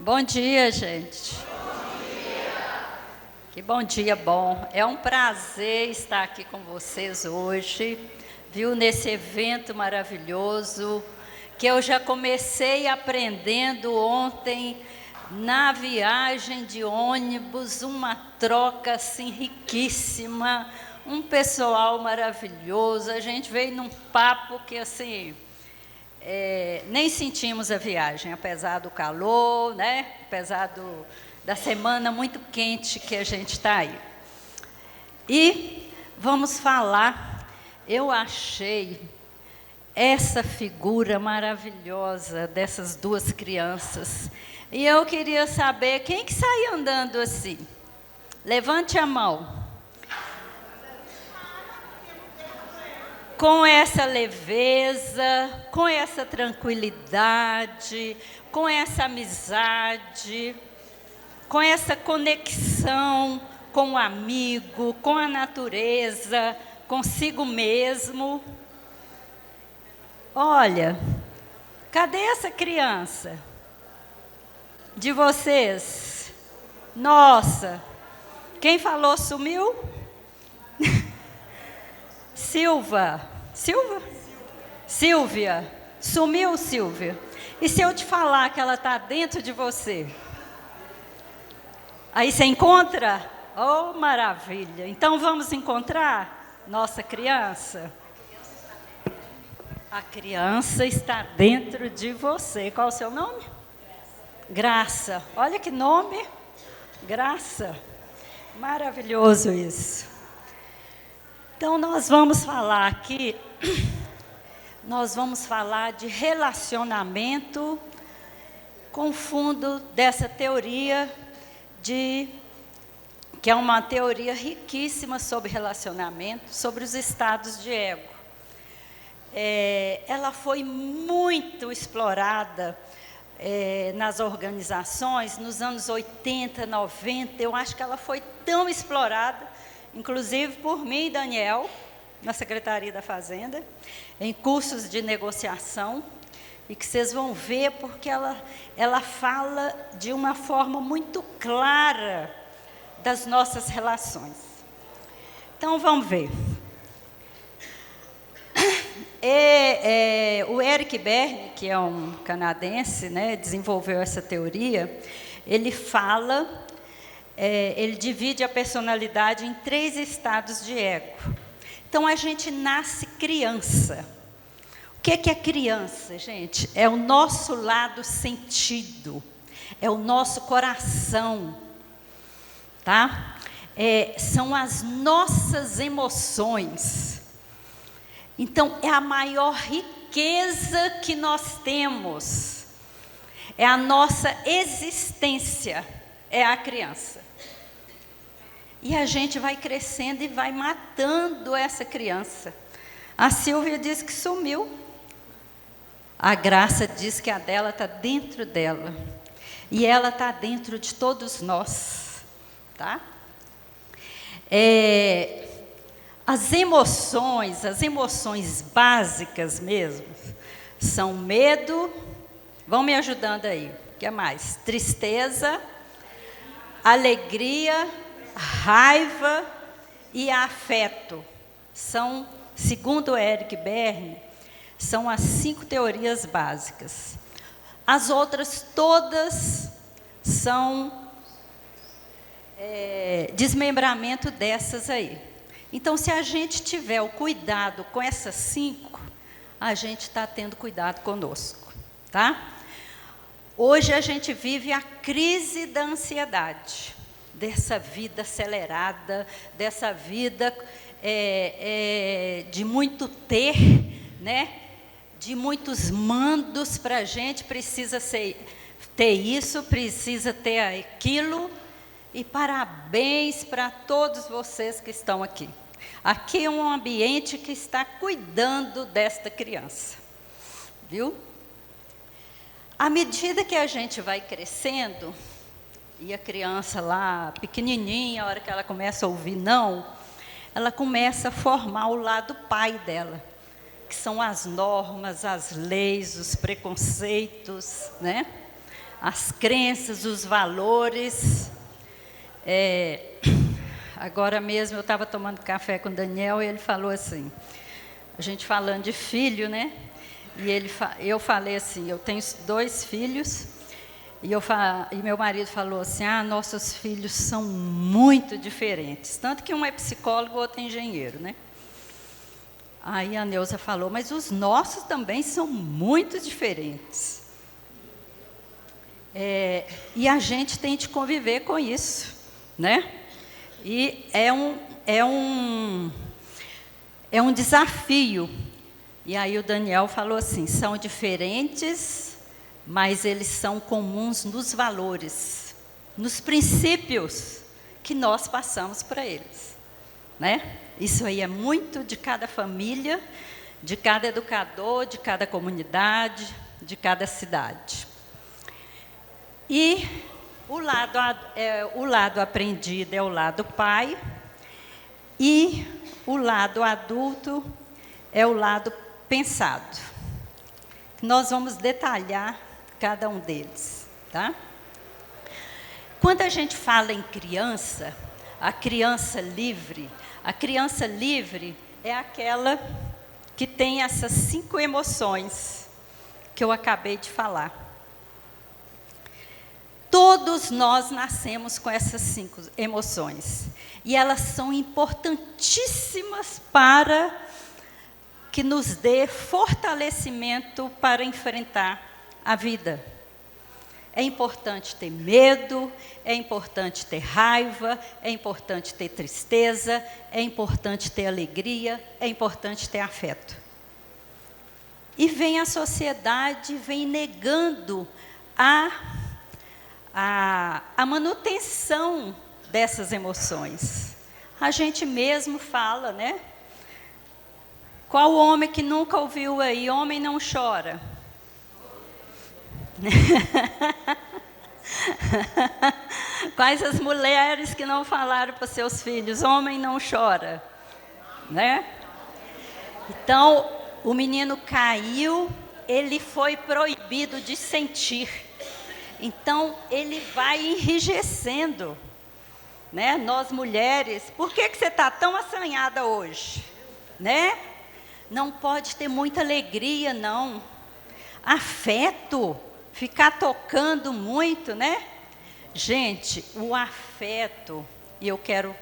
Bom dia, gente. Bom dia. Que bom dia bom. É um prazer estar aqui com vocês hoje, viu, nesse evento maravilhoso, que eu já comecei aprendendo ontem, na viagem de ônibus, uma troca assim riquíssima, um pessoal maravilhoso, a gente veio num papo que assim... nem sentimos a viagem, apesar do calor, né? Apesar da semana muito quente que a gente está aí. E vamos falar, eu achei essa figura maravilhosa dessas duas crianças. E eu queria saber, quem que sai andando assim? Levante a mão. Com essa leveza, com essa tranquilidade, com essa amizade, com essa conexão com o amigo, com a natureza, consigo mesmo. Olha, cadê essa criança de vocês? Nossa, quem falou sumiu? Silvia, sumiu, Silvia. E se eu te falar que ela está dentro de você? Aí você encontra? Oh, maravilha! Então vamos encontrar nossa criança? A criança está dentro de você. Qual o seu nome? Graça. Olha que nome! Graça. Maravilhoso isso. Então, nós vamos falar aqui, nós vamos falar de relacionamento com fundo dessa teoria, que é uma teoria riquíssima sobre relacionamento, sobre os estados de ego. Ela foi muito explorada nas organizações, nos anos 80, 90, eu acho que ela foi tão explorada, inclusive por mim e Daniel, na Secretaria da Fazenda, em cursos de negociação, e que vocês vão ver, porque ela fala de uma forma muito clara das nossas relações. Então, vamos ver. O Eric Berne, que é um canadense, né, desenvolveu essa teoria, ele fala... ele divide a personalidade em 3 estados de ego. Então, a gente nasce criança. O que é criança, gente? É o nosso lado sentido, é o nosso coração, tá? São as nossas emoções. Então, é a maior riqueza que nós temos, é a nossa existência, é a criança. E a gente vai crescendo e vai matando essa criança. A Silvia diz que sumiu. A Graça diz que a dela está dentro dela. E ela está dentro de todos nós. Tá? As emoções básicas mesmo, são medo, vão me ajudando aí, o que mais? Tristeza, alegria, raiva e afeto. São, segundo Eric Berne, são as 5 teorias básicas. As outras todas são desmembramento dessas aí. Então, se a gente tiver o cuidado com essas 5, a gente está tendo cuidado conosco, tá? Hoje a gente vive a crise da ansiedade, dessa vida acelerada, dessa vida de muito ter, né? De muitos mandos para a gente, precisa ter isso, precisa ter aquilo, e parabéns para todos vocês que estão aqui. Aqui é um ambiente que está cuidando desta criança, viu? À medida que a gente vai crescendo, e a criança lá, pequenininha, a hora que ela começa a ouvir não, ela começa a formar o lado pai dela, que são as normas, as leis, os preconceitos, né? as crenças, os valores. Agora mesmo eu estava tomando café com o Daniel e ele falou assim, a gente falando de filho, né? E eu falei assim, eu tenho 2 filhos, e meu marido falou assim, nossos filhos são muito diferentes. Tanto que um é psicólogo, o outro é engenheiro, né? Aí a Neuza falou, mas os nossos também são muito diferentes. E a gente tem de conviver com isso, né? E é um desafio. E aí o Daniel falou assim, são diferentes, mas eles são comuns nos valores, nos princípios que nós passamos para eles, né? Isso aí é muito de cada família, de cada educador, de cada comunidade, de cada cidade. E o lado aprendido é o lado pai, e o lado adulto é o lado pensado. Nós vamos detalhar cada um deles, tá? Quando a gente fala em criança, a criança livre é aquela que tem essas 5 emoções que eu acabei de falar. Todos nós nascemos com essas 5 emoções. E elas são importantíssimas para que nos dê fortalecimento para enfrentar a vida. É importante ter medo, é importante ter raiva, é importante ter tristeza, é importante ter alegria, é importante ter afeto. E vem a sociedade, vem negando a manutenção dessas emoções. A gente mesmo fala, né? Qual homem que nunca ouviu aí, homem não chora? Quais as mulheres que não falaram para seus filhos, homem não chora? Né? Então, o menino caiu, ele foi proibido de sentir. Então, ele vai enrijecendo, né? Nós mulheres, por que você está tão assanhada hoje? Né? Não pode ter muita alegria, não. Afeto, ficar tocando muito, né? Gente, o afeto, e eu quero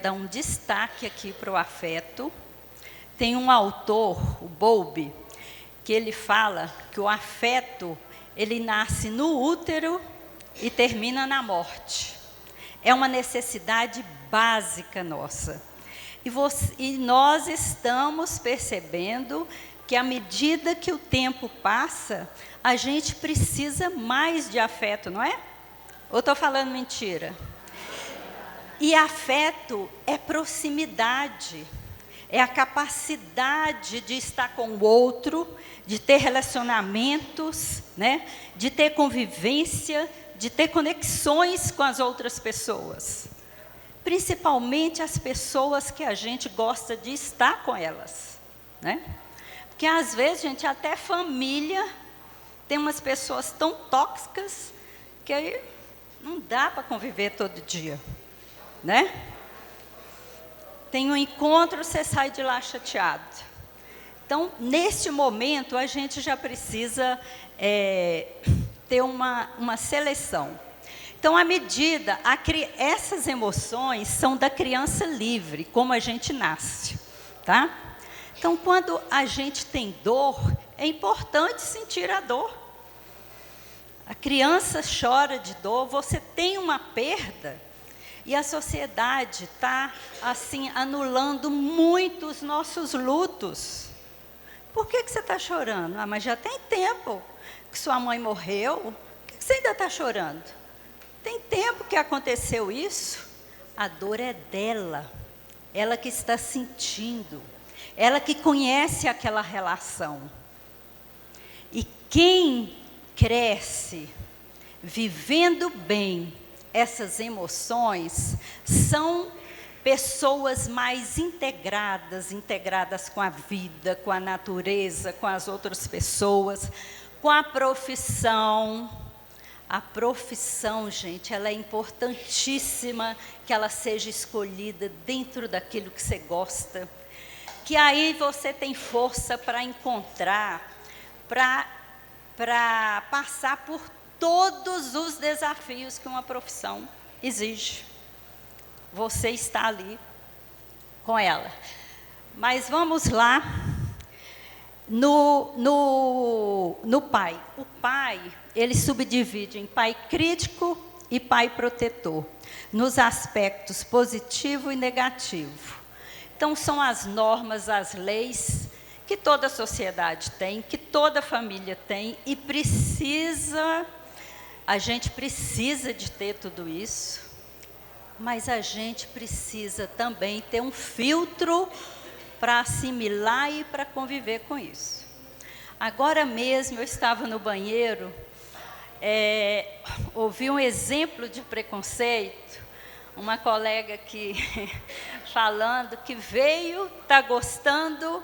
dar um destaque aqui para o afeto. Tem um autor, o Bowlby, que ele fala que o afeto, ele nasce no útero e termina na morte. É uma necessidade básica nossa. E nós estamos percebendo que, à medida que o tempo passa, a gente precisa mais de afeto, não é? Ou estou falando mentira? E afeto é proximidade, é a capacidade de estar com o outro, de ter relacionamentos, né? De ter convivência, de ter conexões com as outras pessoas. Principalmente as pessoas que a gente gosta de estar com elas, né? Porque às vezes, gente, até família, tem umas pessoas tão tóxicas que aí não dá para conviver todo dia, né? Tem um encontro, você sai de lá chateado. Então, neste momento, a gente já precisa ter uma seleção. Então, à medida, essas emoções são da criança livre, como a gente nasce, tá? Então, quando a gente tem dor, é importante sentir a dor. A criança chora de dor, você tem uma perda, e a sociedade está, assim, anulando muito os nossos lutos. Por que você está chorando? Mas já tem tempo que sua mãe morreu, por que você ainda está chorando? Tem tempo que aconteceu isso, a dor é dela, ela que está sentindo, ela que conhece aquela relação. E quem cresce vivendo bem essas emoções, são pessoas mais integradas com a vida, com a natureza, com as outras pessoas, com a profissão. A profissão, gente, ela é importantíssima que ela seja escolhida dentro daquilo que você gosta. Que aí você tem força para encontrar, para passar por todos os desafios que uma profissão exige. Você está ali com ela. Mas vamos lá no pai. O pai, ele subdivide em pai crítico e pai protetor, nos aspectos positivo e negativo. Então, são as normas, as leis que toda a sociedade tem, que toda família tem, e a gente precisa de ter tudo isso, mas a gente precisa também ter um filtro para assimilar e para conviver com isso. Agora mesmo eu estava no banheiro, ouvi um exemplo de preconceito, uma colega que falando que veio, está gostando,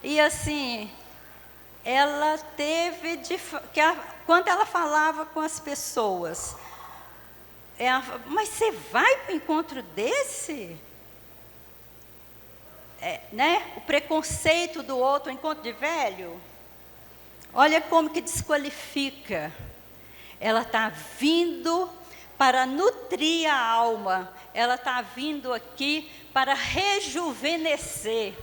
e assim, ela teve, quando ela falava com as pessoas, mas você vai para um encontro desse? Né? O preconceito do outro, o encontro de velho, olha como que desqualifica. Ela está vindo para nutrir a alma, ela está vindo aqui para rejuvenescer.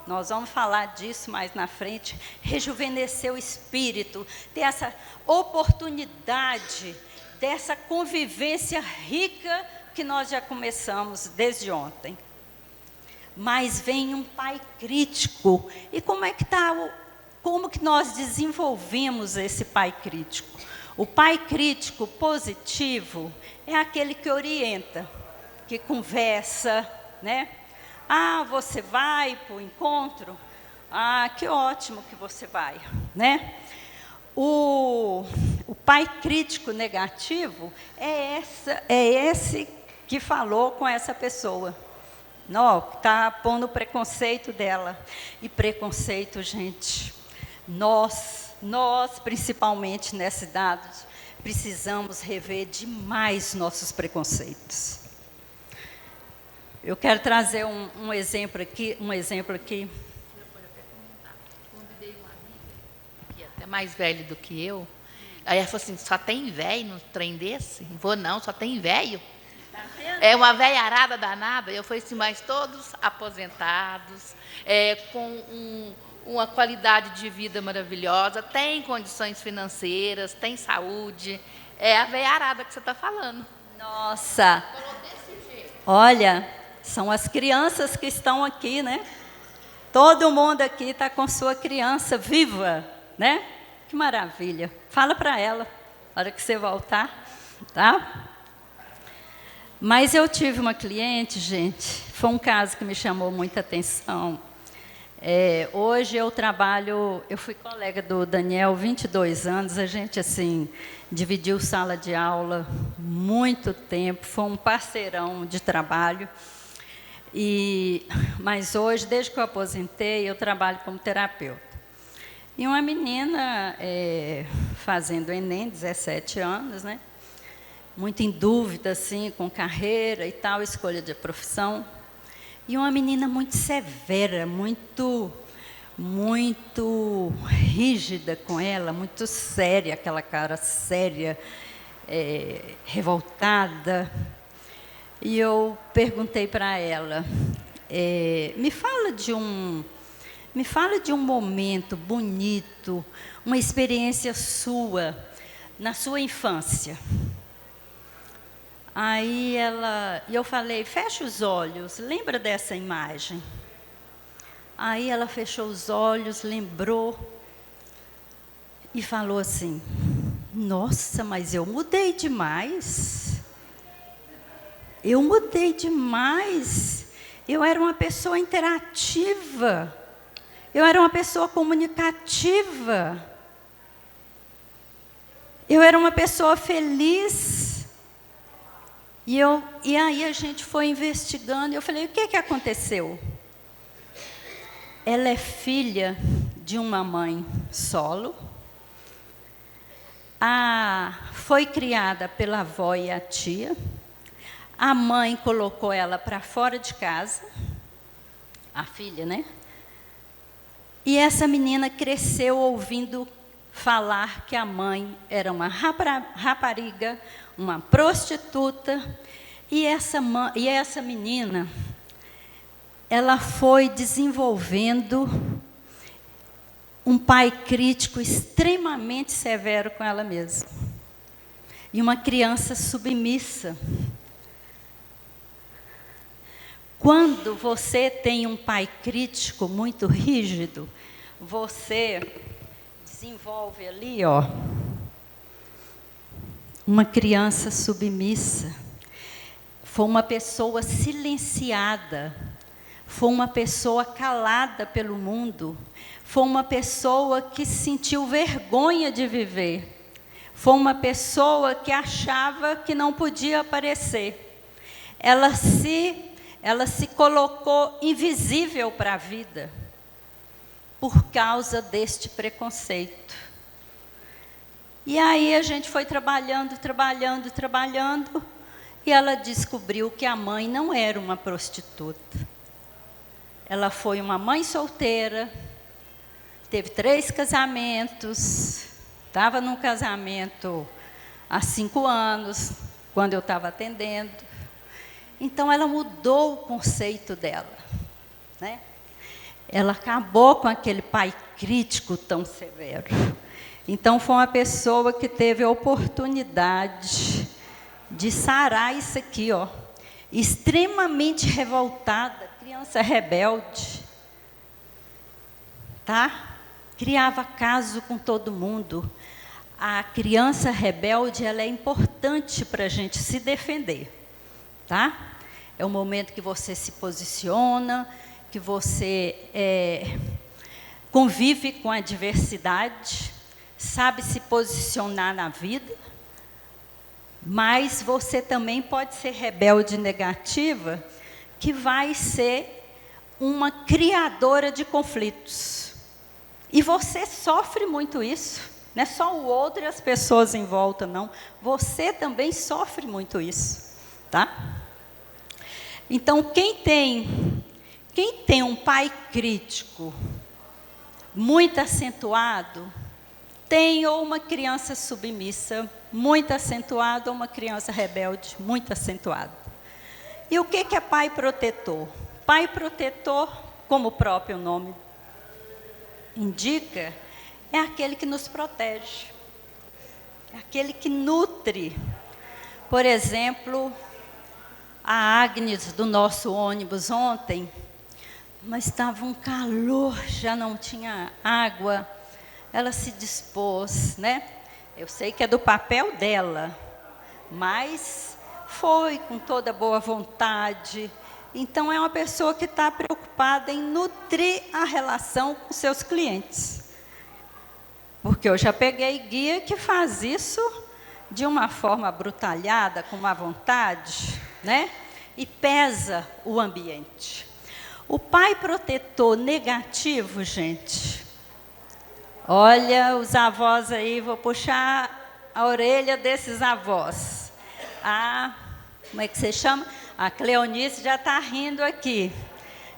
Nós vamos falar disso mais na frente, rejuvenescer o espírito, ter essa oportunidade, dessa convivência rica que nós já começamos desde ontem. Mas vem um pai crítico. E como que nós desenvolvemos esse pai crítico? O pai crítico positivo é aquele que orienta, que conversa, né? Você vai para o encontro? Que ótimo que você vai, né? O pai crítico negativo é esse que falou com essa pessoa. Está pondo o preconceito dela. E preconceito, gente, nós principalmente nessa idade, precisamos rever demais nossos preconceitos. Eu quero trazer um exemplo aqui. Convidei uma amiga, que é até mais velha do que eu. Aí ela falou assim, só tem velho no trem desse? Não vou não, só tem velho. Tá vendo? É uma velharada danada. Eu falei assim, mas todos aposentados, com uma qualidade de vida maravilhosa, tem condições financeiras, tem saúde. É a velharada que você está falando. Nossa! Falou desse jeito. Olha, são as crianças que estão aqui, né? Todo mundo aqui está com sua criança viva, né? Que maravilha. Fala para ela, na hora que você voltar, tá? Mas eu tive uma cliente, gente, foi um caso que me chamou muita atenção. Hoje eu fui colega do Daniel, 22 anos, a gente, assim, dividiu sala de aula muito tempo, foi um parceirão de trabalho. Mas hoje, desde que eu aposentei, eu trabalho como terapeuta. E uma menina fazendo Enem, 17 anos, né? Muito em dúvida, assim, com carreira e tal, escolha de profissão. E uma menina muito severa, muito rígida com ela, muito séria, aquela cara séria, revoltada. E eu perguntei para ela, me fala de um momento bonito, uma experiência sua, na sua infância. Aí eu falei, fecha os olhos, lembra dessa imagem? Aí ela fechou os olhos, lembrou e falou assim, nossa, mas eu mudei demais. Eu mudei demais. Eu era uma pessoa interativa. Eu era uma pessoa comunicativa. Eu era uma pessoa feliz. E aí a gente foi investigando, e eu falei, o que aconteceu? Ela é filha de uma mãe solo, Foi criada pela avó e a tia. A mãe colocou ela para fora de casa, a filha, né? E essa menina cresceu ouvindo falar que a mãe era uma rapariga, uma prostituta, e essa menina, ela foi desenvolvendo um pai crítico extremamente severo com ela mesma. E uma criança submissa. Quando você tem um pai crítico muito rígido, você desenvolve ali, ó, uma criança submissa. Foi uma pessoa silenciada, foi uma pessoa calada pelo mundo, foi uma pessoa que sentiu vergonha de viver, foi uma pessoa que achava que não podia aparecer. Ela se colocou invisível para a vida por causa deste preconceito. E aí a gente foi trabalhando, e ela descobriu que a mãe não era uma prostituta. Ela foi uma mãe solteira, teve 3 casamentos, estava num casamento há 5 anos, quando eu estava atendendo. Então, ela mudou o conceito dela, né? Ela acabou com aquele pai crítico tão severo. Então, foi uma pessoa que teve a oportunidade de sarar isso aqui, ó, extremamente revoltada, criança rebelde, tá? Criava caso com todo mundo. A criança rebelde, ela é importante para a gente se defender, tá? É o momento que você se posiciona, que você convive com a adversidade, sabe se posicionar na vida, mas você também pode ser rebelde negativa, que vai ser uma criadora de conflitos. E você sofre muito isso. Não é só o outro e as pessoas em volta, não. Você também sofre muito isso, tá? Então, quem tem um pai crítico muito acentuado, tem ou uma criança submissa muito acentuada, ou uma criança rebelde muito acentuada. E o que é pai protetor? Pai protetor, como o próprio nome indica, é aquele que nos protege, é aquele que nutre. Por exemplo, a Agnes do nosso ônibus ontem, mas estava um calor, já não tinha água, ela se dispôs, né? Eu sei que é do papel dela, mas foi com toda boa vontade. Então, é uma pessoa que está preocupada em nutrir a relação com seus clientes. Porque eu já peguei guia que faz isso de uma forma brutalhada, com má vontade, né? E pesa o ambiente. O pai protetor negativo, gente, olha os avós aí, vou puxar a orelha desses avós. Como é que você chama? A Cleonice já está rindo aqui.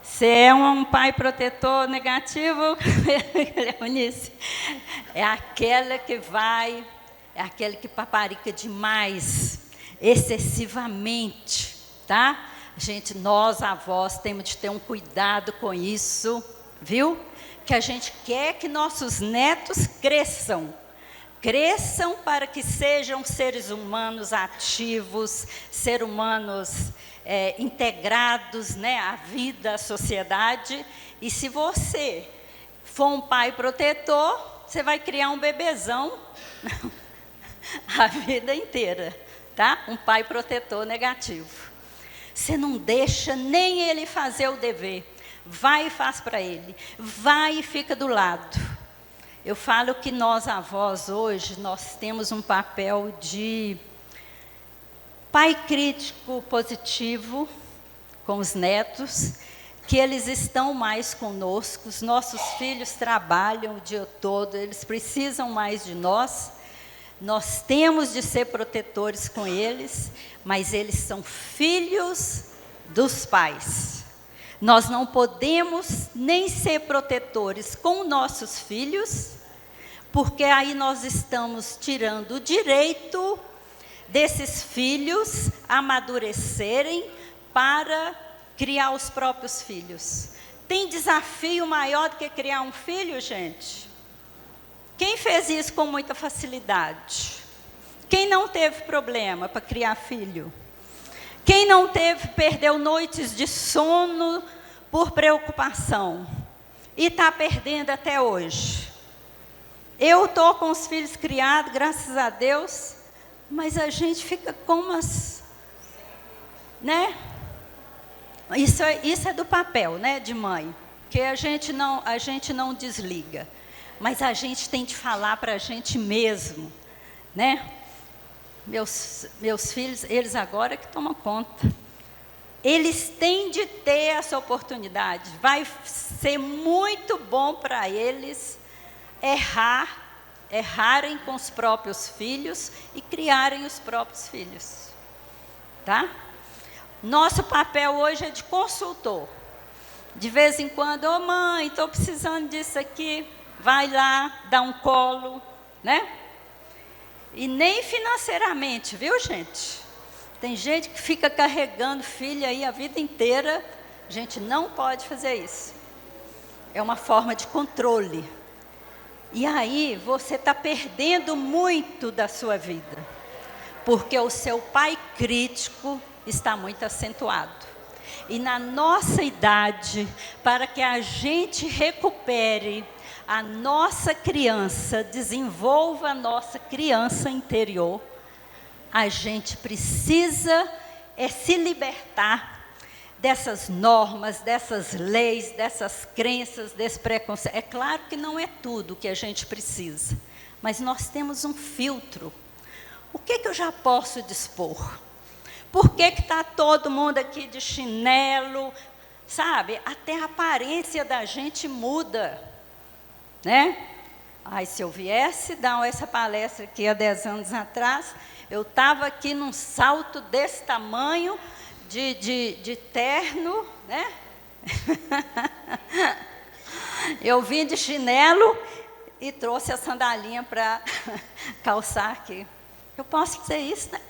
Você é um pai protetor negativo, Cleonice? É aquela que é aquele que paparica demais, excessivamente, tá? Gente, nós avós temos de ter um cuidado com isso, viu? Que a gente quer que nossos netos cresçam para que sejam seres humanos ativos, seres humanos integrados, né, à vida, à sociedade. E se você for um pai protetor, você vai criar um bebezão a vida inteira, tá? Um pai protetor negativo. Você não deixa nem ele fazer o dever. Vai e faz para ele. Vai e fica do lado. Eu falo que nós, avós, hoje, nós temos um papel de pai crítico positivo com os netos, que eles estão mais conosco, os nossos filhos trabalham o dia todo, eles precisam mais de nós, Nós temos de ser protetores com eles, mas eles são filhos dos pais. Nós não podemos nem ser protetores com nossos filhos, porque aí nós estamos tirando o direito desses filhos amadurecerem para criar os próprios filhos. Tem desafio maior do que criar um filho, gente? Quem fez isso com muita facilidade? Quem não teve problema para criar filho? Quem não perdeu noites de sono por preocupação? E está perdendo até hoje. Eu estou com os filhos criados, graças a Deus, mas a gente fica com umas, né? Isso é do papel, né, de mãe, que a gente não desliga, mas a gente tem de falar para a gente mesmo, né? Meus filhos, eles agora que tomam conta. Eles têm de ter essa oportunidade. Vai ser muito bom para eles errarem com os próprios filhos e criarem os próprios filhos, tá? Nosso papel hoje é de consultor. De vez em quando, ô mãe, estou precisando disso aqui, vai lá, dá um colo, né? E nem financeiramente, viu, gente? Tem gente que fica carregando filho aí a vida inteira. A gente não pode fazer isso. É uma forma de controle. E aí você está perdendo muito da sua vida, porque o seu pai crítico está muito acentuado. E na nossa idade, para que a gente recupere a nossa criança, desenvolva a nossa criança interior, a gente precisa se libertar dessas normas, dessas leis, dessas crenças, desse preconceito. É claro que não é tudo que a gente precisa, mas nós temos um filtro. O que eu já posso dispor? Por que está todo mundo aqui de chinelo? Sabe, até a aparência da gente muda, né? Ai, se eu viesse dar essa palestra aqui há 10 anos atrás, eu estava aqui num salto desse tamanho, de terno, né? Eu vim de chinelo e trouxe a sandalinha para calçar aqui. Eu posso fazer isso, né?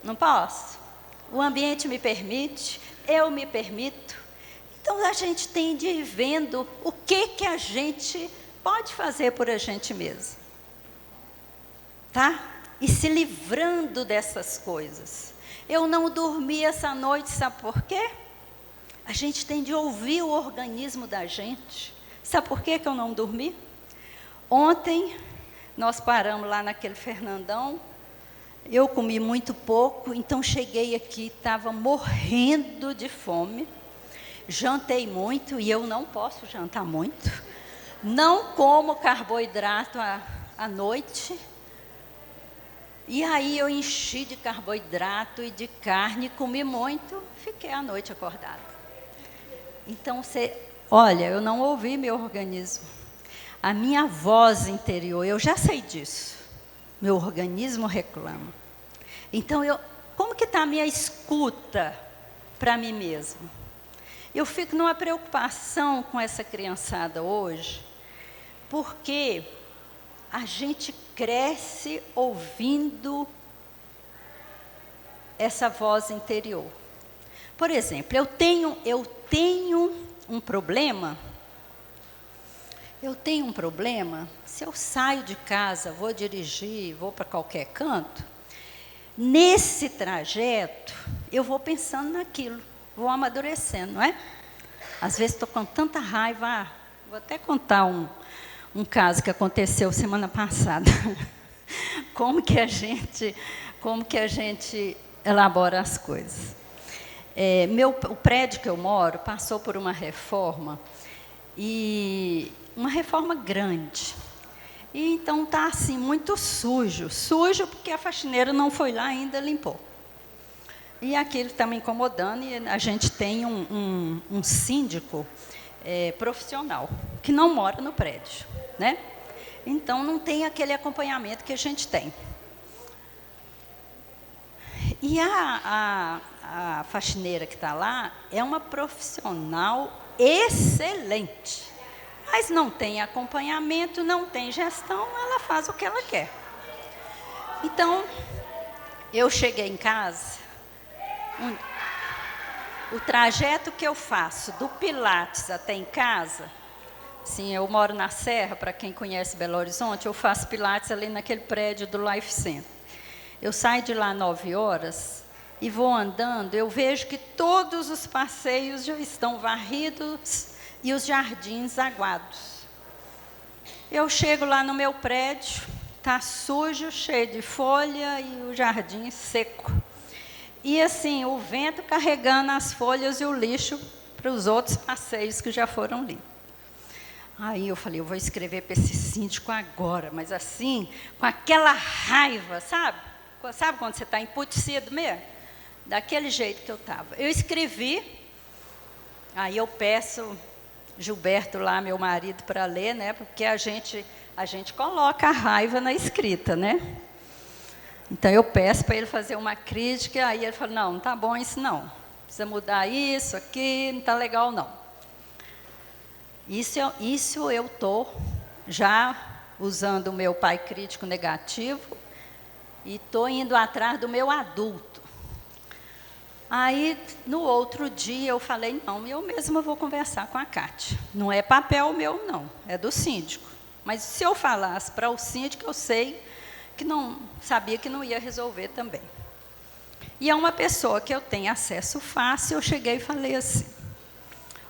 Não posso? O ambiente me permite, eu me permito. Então, a gente tem de ir vendo o que a gente pode fazer por a gente mesmo. Tá? E se livrando dessas coisas. Eu não dormi essa noite, sabe por quê? A gente tem de ouvir o organismo da gente. Sabe por que eu não dormi? Ontem, nós paramos lá naquele Fernandão. Eu comi muito pouco, então cheguei aqui, estava morrendo de fome. Jantei muito, e eu não posso jantar muito. Não como carboidrato à noite. E aí eu enchi de carboidrato e de carne, comi muito, fiquei a noite acordada. Então, olha, eu não ouvi meu organismo. A minha voz interior, eu já sei disso. Meu organismo reclama. Então, como que está a minha escuta para mim mesmo? Eu fico numa preocupação com essa criançada hoje, porque a gente cresce ouvindo essa voz interior. Por exemplo, eu tenho um problema. Se eu saio de casa, vou dirigir, vou para qualquer canto, nesse trajeto, eu vou pensando naquilo, vou amadurecendo, não é? Às vezes estou com tanta raiva, vou até contar um caso que aconteceu semana passada. Como que a gente elabora as coisas. O prédio que eu moro passou por uma reforma, e uma reforma grande. E então está assim, muito sujo porque a faxineira não foi lá ainda, limpou. E aquilo está me incomodando, e a gente tem um síndico profissional, que não mora no prédio, né? Então, não tem aquele acompanhamento que a gente tem. E a faxineira que está lá é uma profissional excelente. Mas não tem acompanhamento, não tem gestão, ela faz o que ela quer. Então, eu cheguei em casa, o trajeto que eu faço do Pilates até em casa, sim, eu moro na Serra, para quem conhece Belo Horizonte, eu faço Pilates ali naquele prédio do Life Center. Eu saio de lá 9 horas e vou andando, eu vejo que todos os passeios já estão varridos e os jardins aguados. Eu chego lá no meu prédio, está sujo, cheio de folha e o jardim seco. E assim, o vento carregando as folhas e o lixo para os outros passeios que já foram limpos. Aí eu falei, eu vou escrever para esse síndico agora, mas assim, com aquela raiva, sabe? Sabe quando você está emputecido mesmo? Daquele jeito que eu estava. Eu escrevi, aí eu peço Gilberto lá, meu marido, para ler, né? Porque a gente coloca a raiva na escrita, né? Então eu peço para ele fazer uma crítica, aí ele fala, não está bom isso não. Precisa mudar isso aqui, não está legal não. Isso eu estou já usando o meu pai crítico negativo e estou indo atrás do meu adulto. Aí, no outro dia, eu falei, não, eu mesma vou conversar com a Cátia. Não é papel meu, não, é do síndico. Mas se eu falasse para o síndico, eu sei que não sabia que não ia resolver também. E é uma pessoa que eu tenho acesso fácil, eu cheguei e falei assim,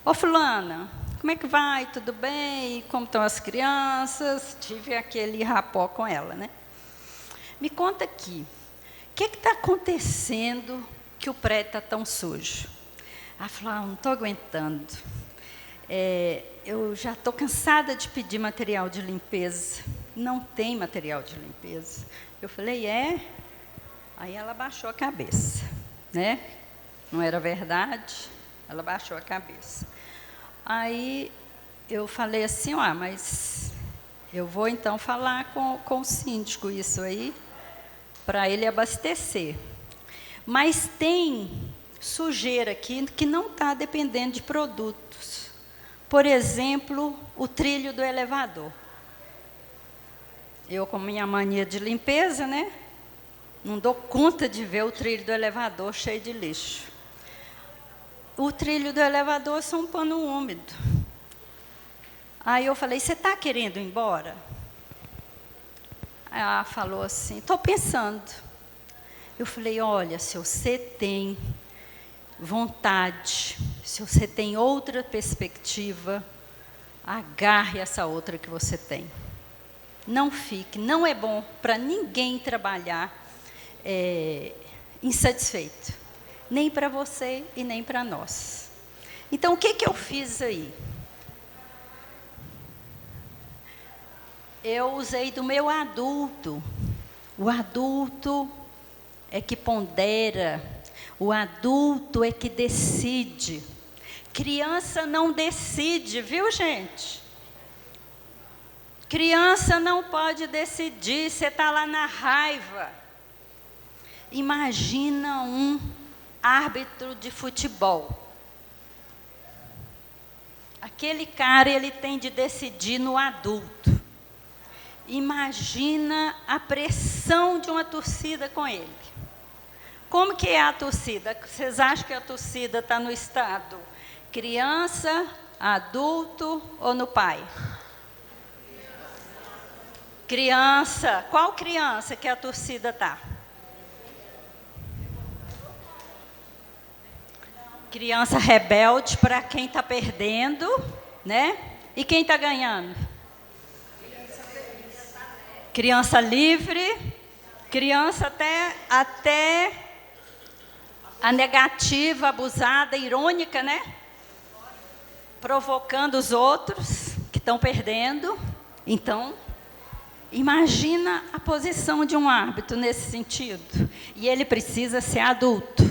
ô fulana, como é que vai? Tudo bem? Como estão as crianças? Tive aquele rapó com ela, né? Me conta aqui, o que está acontecendo que o prédio está tão sujo? Ela falou, não estou aguentando. Eu já estou cansada de pedir material de limpeza. Não tem material de limpeza. Eu falei, é? Aí ela baixou a cabeça, né? Não era verdade, ela baixou a cabeça. Aí eu falei assim, mas eu vou então falar com o síndico isso aí, para ele abastecer. Mas tem sujeira aqui que não está dependendo de produtos. Por exemplo, o trilho do elevador. Eu, com minha mania de limpeza, né, não dou conta de ver o trilho do elevador cheio de lixo. O trilho do elevador é só um pano úmido. Aí eu falei, você está querendo ir embora? Aí ela falou assim, estou pensando. Eu falei, olha, se você tem vontade, se você tem outra perspectiva, agarre essa outra que você tem. Não fique, não é bom para ninguém trabalhar insatisfeito. Nem para você e nem para nós. Então, o que eu fiz aí? Eu usei do meu adulto. O adulto é que pondera, o adulto é que decide. Criança não decide, viu, gente? Criança não pode decidir, você está lá na raiva. Imagina um árbitro de futebol. Aquele cara, ele tem de decidir no adulto. Imagina a pressão de uma torcida com ele. Como que é a torcida? Vocês acham que a torcida está no estado criança, adulto ou no pai? Criança. Qual criança que a torcida está? Criança rebelde para quem está perdendo, né? E quem está ganhando? Criança livre, criança até a negativa, abusada, irônica, né? Provocando os outros que estão perdendo. Então, imagina a posição de um árbitro nesse sentido. E ele precisa ser adulto.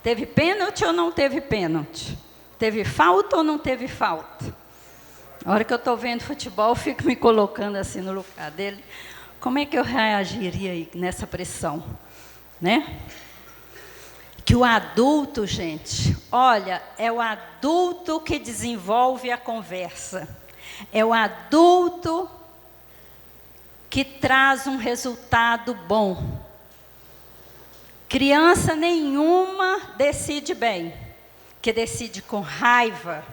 Teve pênalti ou não teve pênalti? Teve falta ou não teve falta? A hora que eu estou vendo futebol, eu fico me colocando assim no lugar dele. Como é que eu reagiria nessa pressão, né? Que o adulto, gente, olha, é o adulto que desenvolve a conversa. É o adulto que traz um resultado bom. Criança nenhuma decide bem, que decide com raiva,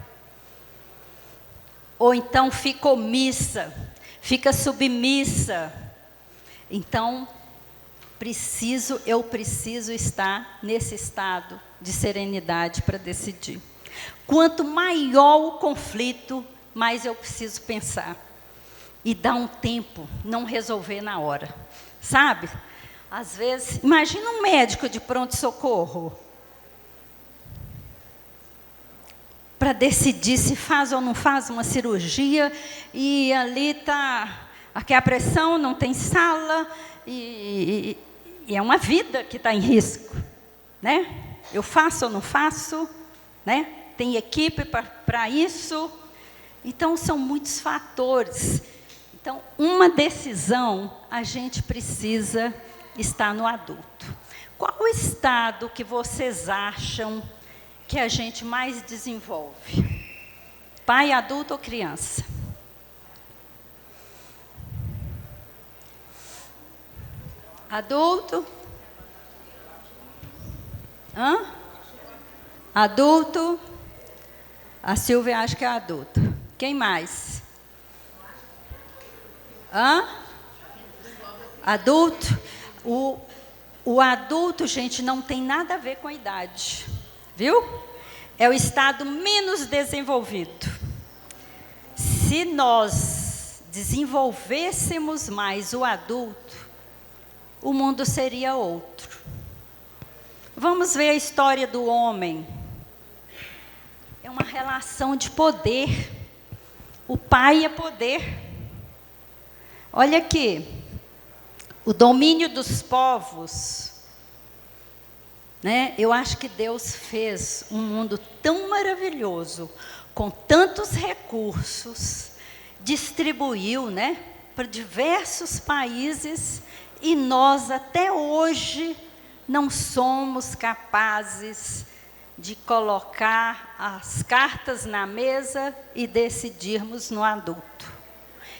ou então fica omissa, fica submissa. Então, eu preciso estar nesse estado de serenidade para decidir. Quanto maior o conflito, mais eu preciso pensar. E dar um tempo, não resolver na hora. Sabe? Às vezes, imagina um médico de pronto-socorro. Para decidir se faz ou não faz uma cirurgia, e ali está, aqui a pressão, não tem sala, e é uma vida que está em risco, né? Eu faço ou não faço, né? Tem equipe para isso. Então, são muitos fatores. Então, uma decisão, a gente precisa estar no adulto. Qual o estado que vocês acham que a gente mais desenvolve? Pai, adulto ou criança? Adulto? Hã? Adulto? A Silvia acha que é adulto. Quem mais? Hã? Adulto? O adulto, gente, não tem nada a ver com a idade. Viu? É o estado menos desenvolvido. Se nós desenvolvêssemos mais o adulto, o mundo seria outro. Vamos ver a história do homem. É uma relação de poder. O pai é poder. Olha aqui. O domínio dos povos, né? Eu acho que Deus fez um mundo tão maravilhoso, com tantos recursos, distribuiu, né, para diversos países, e nós até hoje não somos capazes de colocar as cartas na mesa e decidirmos no adulto.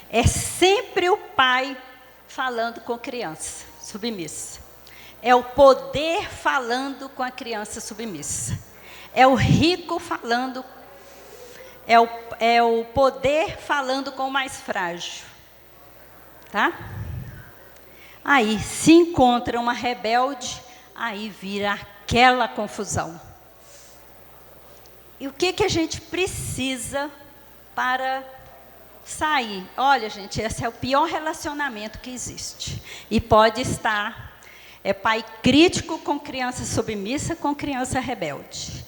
É sempre o pai falando com a criança submissa. É o poder falando com a criança submissa. É o rico falando, é o poder falando com o mais frágil. Tá? Aí se encontra uma rebelde, aí vira aquela confusão. E o que a gente precisa para sair? Olha, gente, esse é o pior relacionamento que existe. E pode estar, pai crítico com criança submissa, com criança rebelde.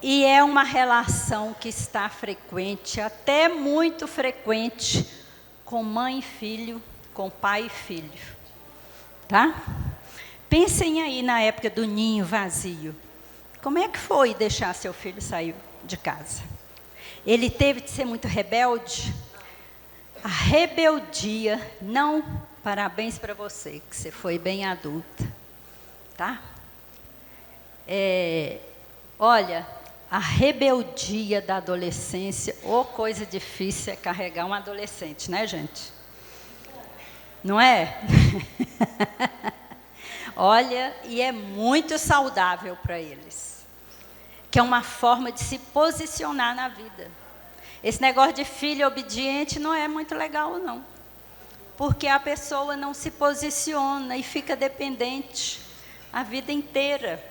E é uma relação que está frequente, até muito frequente, com mãe e filho, com pai e filho. Tá? Pensem aí na época do ninho vazio. Como é que foi deixar seu filho sair de casa? Ele teve de ser muito rebelde? A rebeldia, não, parabéns para você, que você foi bem adulta, tá? Olha, a rebeldia da adolescência, coisa difícil é carregar um adolescente, né, gente? Não é? Olha, e é muito saudável para eles, que é uma forma de se posicionar na vida. Esse negócio de filho obediente não é muito legal, não. Porque a pessoa não se posiciona e fica dependente a vida inteira.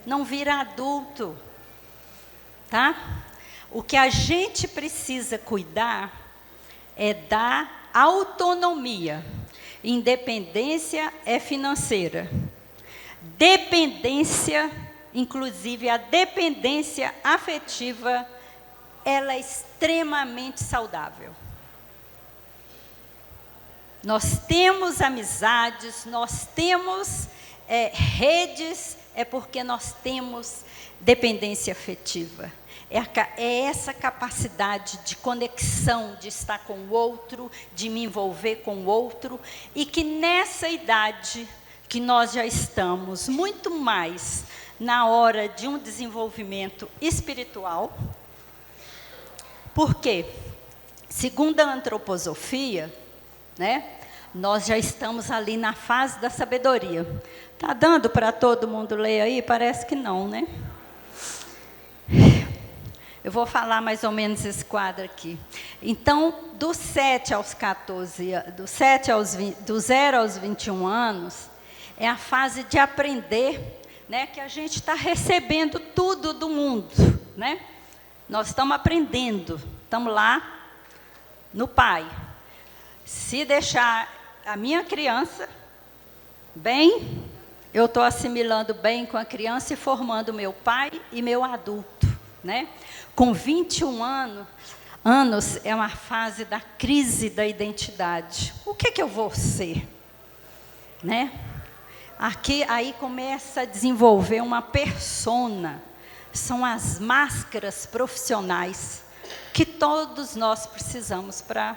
Não vira adulto. Tá? O que a gente precisa cuidar é da autonomia. Independência é financeira. Dependência, inclusive a dependência afetiva, ela é extremamente saudável. Nós temos amizades, nós temos redes, é porque nós temos dependência afetiva. É essa capacidade de conexão, de estar com o outro, de me envolver com o outro, e que nessa idade que nós já estamos, muito mais na hora de um desenvolvimento espiritual. Por quê? Segundo a antroposofia, né, nós já estamos ali na fase da sabedoria. Está dando para todo mundo ler aí? Parece que não, né? Eu vou falar mais ou menos esse quadro aqui. Então, dos 7 aos 14, do 0 aos 21 anos, é a fase de aprender, né, que a gente está recebendo tudo do mundo, né? Nós estamos aprendendo, estamos lá no Pai. Se deixar a minha criança bem, eu estou assimilando bem com a criança e formando meu pai e meu adulto, né? Com 21 anos é uma fase da crise da identidade. O que eu vou ser? Né? Aí começa a desenvolver uma persona. São as máscaras profissionais que todos nós precisamos para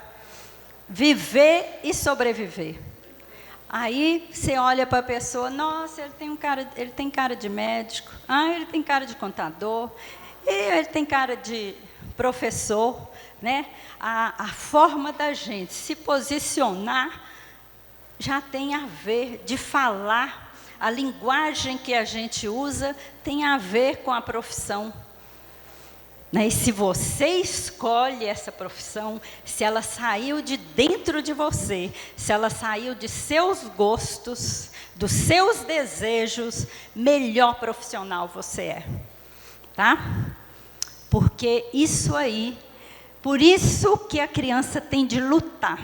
viver e sobreviver. Aí você olha para a pessoa, nossa, ele tem cara de médico, ele tem cara de contador, ele tem cara de professor, né? A forma da gente se posicionar já tem a ver, de falar, a linguagem que a gente usa tem a ver com a profissão. Né? E se você escolhe essa profissão, se ela saiu de dentro de você, se ela saiu de seus gostos, dos seus desejos, melhor profissional você é. Tá? Porque isso aí, por isso que a criança tem de lutar.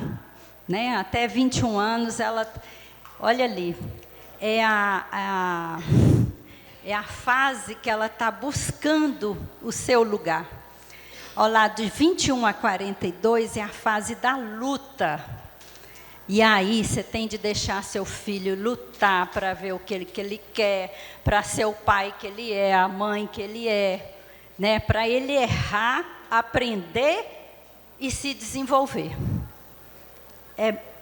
Né? Até 21 anos, ela, olha ali, é a fase que ela está buscando o seu lugar. Ao lado de 21 a 42 é a fase da luta. E aí você tem de deixar seu filho lutar para ver o que ele quer, para ser o pai que ele é, a mãe que ele é, né? Para ele errar, aprender e se desenvolver.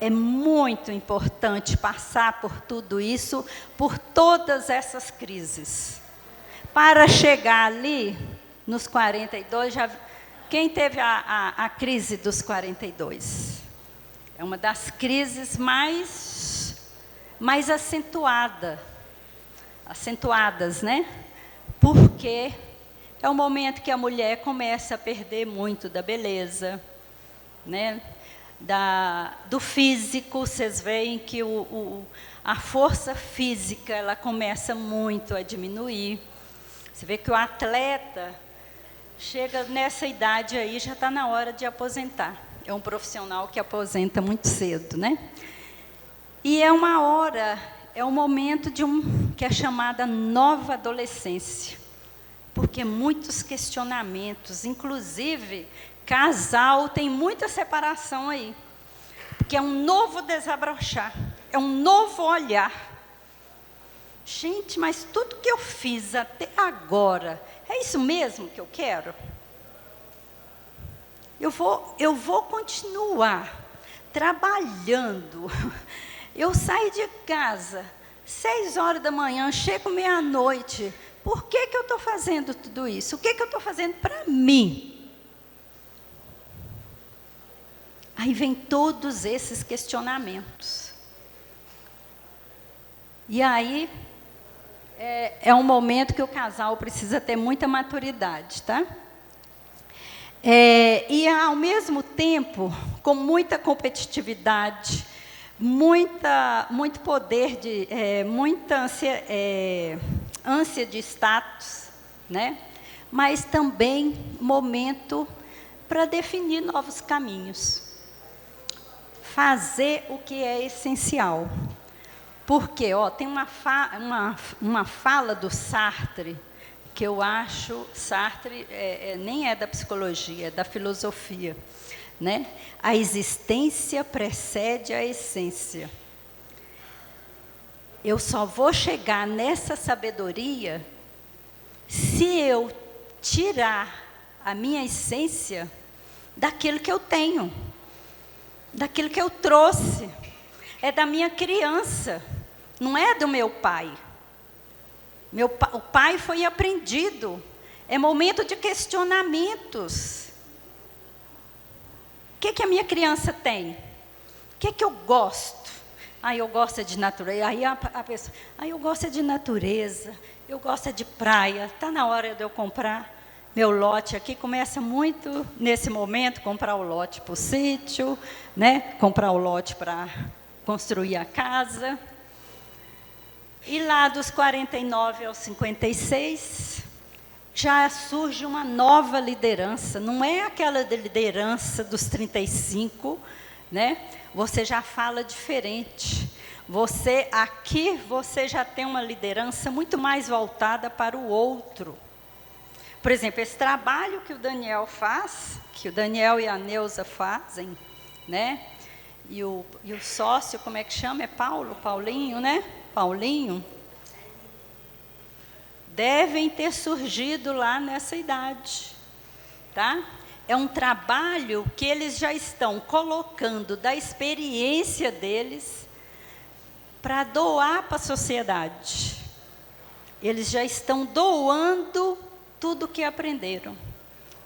É muito importante passar por tudo isso, por todas essas crises. Para chegar ali, nos 42, quem teve a crise dos 42? É uma das crises mais acentuadas, né? Porque é o momento que a mulher começa a perder muito da beleza, né? Do físico. Vocês veem que a força física ela começa muito a diminuir. Você vê que o atleta chega nessa idade aí, já está na hora de aposentar. É um profissional que aposenta muito cedo, né? E é uma hora, é um momento que é chamada nova adolescência. Porque muitos questionamentos, inclusive casal, tem muita separação aí. Porque é um novo desabrochar, é um novo olhar. Gente, mas tudo que eu fiz até agora, é isso mesmo que eu quero? Eu vou continuar trabalhando. Eu saio de casa 6 horas da manhã, chego meia-noite. Por que eu estou fazendo tudo isso? O que eu estou fazendo para mim? Aí vem todos esses questionamentos. E aí é um momento que o casal precisa ter muita maturidade, tá? E ao mesmo tempo, com muita competitividade, muito poder, muita ânsia de status, né? Mas também momento para definir novos caminhos. Fazer o que é essencial. Porque tem uma fala do Sartre, que eu acho, Sartre nem é da psicologia, é da filosofia. Né? A existência precede a essência. Eu só vou chegar nessa sabedoria se eu tirar a minha essência daquilo que eu tenho, daquilo que eu trouxe. É da minha criança, não é do meu pai. O pai foi aprendido. É momento de questionamentos. O que a minha criança tem? O que eu gosto? Eu gosto de natureza. Aí a pessoa, eu gosto de natureza, eu gosto de praia. Está na hora de eu comprar meu lote aqui. Começa muito, nesse momento, comprar o lote para o sítio, né? Comprar o lote para construir a casa. E lá dos 49 aos 56, já surge uma nova liderança. Não é aquela liderança dos 35, né? Você já fala diferente. Você já tem uma liderança muito mais voltada para o outro. Por exemplo, esse trabalho que o Daniel faz, que o Daniel e a Neuza fazem, né? E o sócio, como é que chama? É Paulinho, né? Paulinho. Devem ter surgido lá nessa idade, tá? É um trabalho que eles já estão colocando da experiência deles para doar para a sociedade. Eles já estão doando tudo o que aprenderam.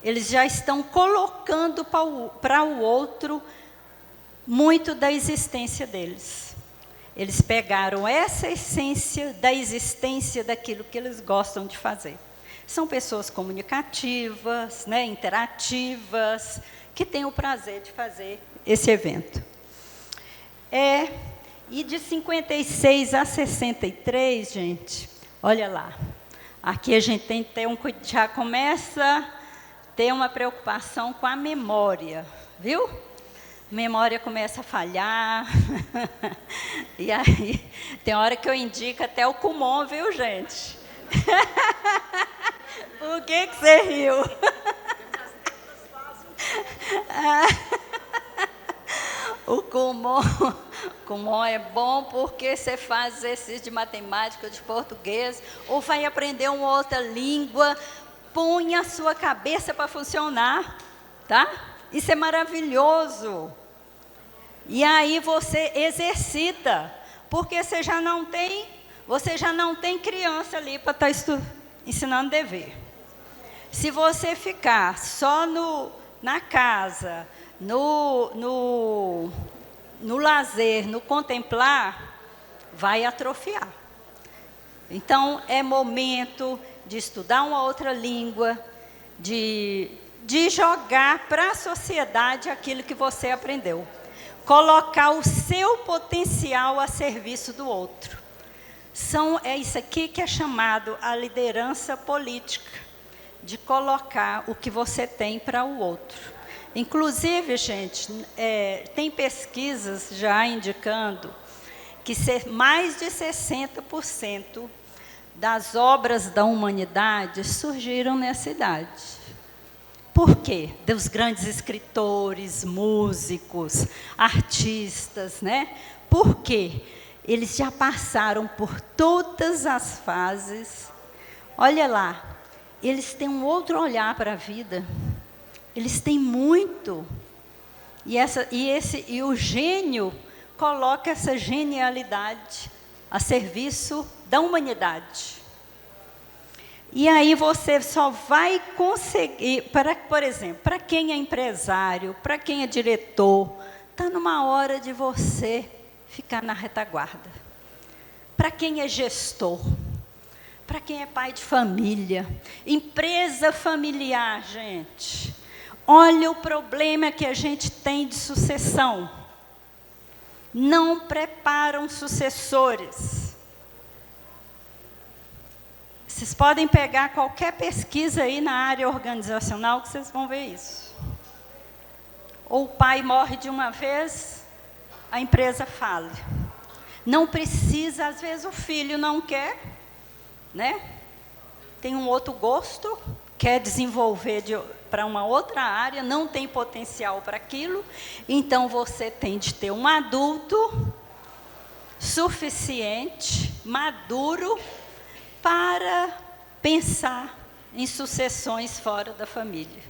Eles já estão colocando para o outro muito da existência deles. Eles pegaram essa essência da existência daquilo que eles gostam de fazer. São pessoas comunicativas, né, interativas, que têm o prazer de fazer esse evento. E de 56 a 63, gente, olha lá. Aqui a gente tem que ter já começa a ter uma preocupação com a memória, viu? A memória começa a falhar. E aí, tem hora que eu indico até o Kumon, viu, gente? Por que você riu? O Kumon é bom porque você faz exercício de matemática, de português, ou vai aprender uma outra língua, põe a sua cabeça para funcionar, tá? Isso é maravilhoso. E aí você exercita, porque você já não tem criança ali para estar ensinando dever. Se você ficar só na casa, no lazer, no contemplar, vai atrofiar. Então, é momento de estudar uma outra língua, de jogar para a sociedade aquilo que você aprendeu. Colocar o seu potencial a serviço do outro. É isso aqui que é chamado a liderança política, de colocar o que você tem para o outro. Inclusive, gente, tem pesquisas já indicando que mais de 60% das obras da humanidade surgiram nessa idade. Por quê? Dos grandes escritores, músicos, artistas, né? Por quê? Eles já passaram por todas as fases. Olha lá, eles têm um outro olhar para a vida. Eles têm muito. E o gênio coloca essa genialidade a serviço da humanidade. E aí você só vai conseguir, por exemplo, para quem é empresário, para quem é diretor, está numa hora de você ficar na retaguarda. Para quem é gestor, para quem é pai de família, empresa familiar, gente, olha o problema que a gente tem de sucessão. Não preparam sucessores. Vocês podem pegar qualquer pesquisa aí na área organizacional que vocês vão ver isso. Ou o pai morre de uma vez, a empresa fale. Não precisa, às vezes o filho não quer, né? Tem um outro gosto, quer desenvolver para uma outra área, não tem potencial para aquilo. Então, você tem de ter um adulto suficiente, maduro, para pensar em sucessões fora da família.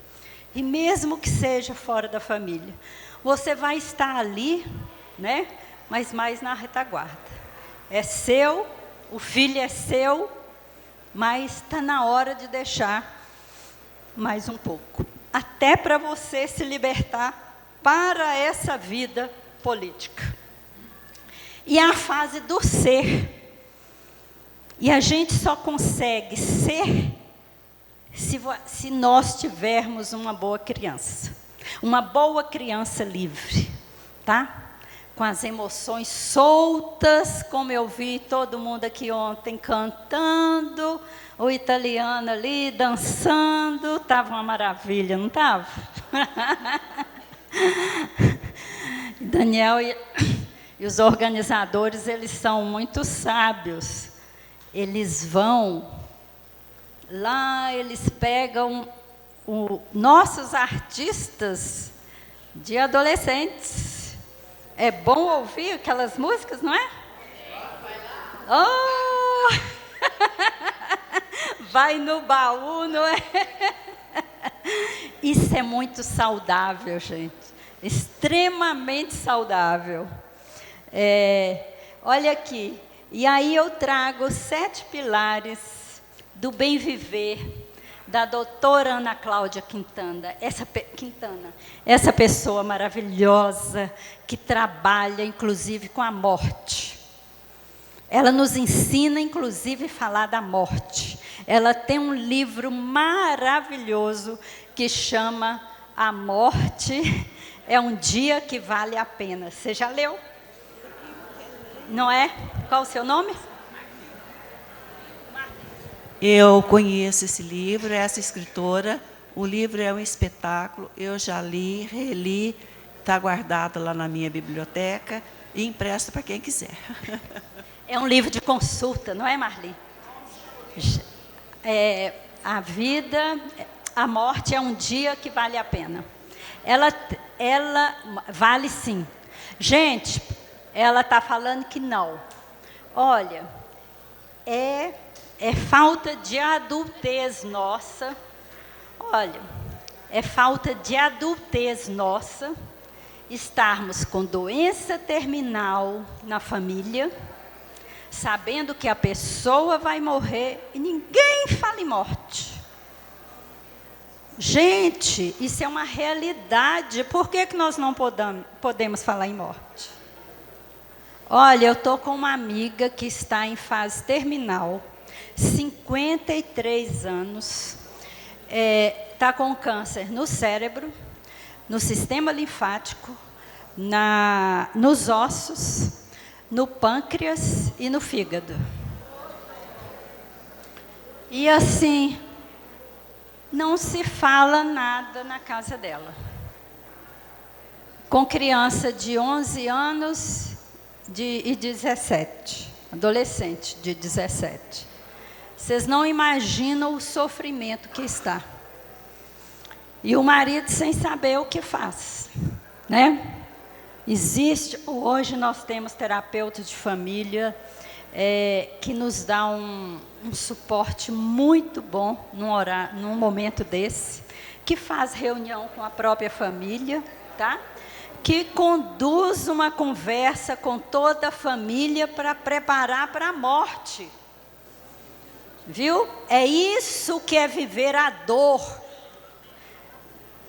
E mesmo que seja fora da família, você vai estar ali, né? Mas mais na retaguarda. É seu, o filho é seu, mas está na hora de deixar mais um pouco. Até para você se libertar para essa vida política. E a fase do ser. E a gente só consegue ser se nós tivermos uma boa criança. Uma boa criança livre, tá? Com as emoções soltas, como eu vi todo mundo aqui ontem cantando, o italiano ali dançando, estava uma maravilha, não estava? Daniel e os organizadores, eles são muito sábios. Eles vão lá, eles pegam nossos artistas de adolescentes. É bom ouvir aquelas músicas, não é? Oh! Vai no baú, não é? Isso é muito saudável, gente. Extremamente saudável. Olha aqui. E aí eu trago 7 pilares do bem viver da doutora Ana Cláudia Quintana, essa pessoa maravilhosa que trabalha, inclusive, com a morte. Ela nos ensina, inclusive, a falar da morte. Ela tem um livro maravilhoso que chama A Morte é um Dia que Vale a Pena. Você já leu? Não é? Qual o seu nome? Eu conheço esse livro, essa escritora. O livro é um espetáculo. Eu já li, reli, está guardado lá na minha biblioteca e empresto para quem quiser. É um livro de consulta, não é, Marli? A morte é um dia que vale a pena. Ela vale sim. Gente, ela está falando que não. Olha, é falta de adultez nossa. Olha, é falta de adultez nossa estarmos com doença terminal na família, sabendo que a pessoa vai morrer e ninguém fala em morte. Gente, isso é uma realidade. Por que nós não podemos falar em morte? Olha, eu estou com uma amiga que está em fase terminal, 53 anos, está com câncer no cérebro, no sistema linfático, nos ossos, no pâncreas e no fígado. E assim, não se fala nada na casa dela. Com criança de 11 anos e 17, adolescente de 17. Vocês não imaginam o sofrimento que está. E o marido sem saber o que faz, né? Hoje nós temos terapeutas de família que nos dá um suporte muito bom num momento desse, que faz reunião com a própria família, tá? Que conduz uma conversa com toda a família para preparar para a morte. Viu? É isso que é viver a dor.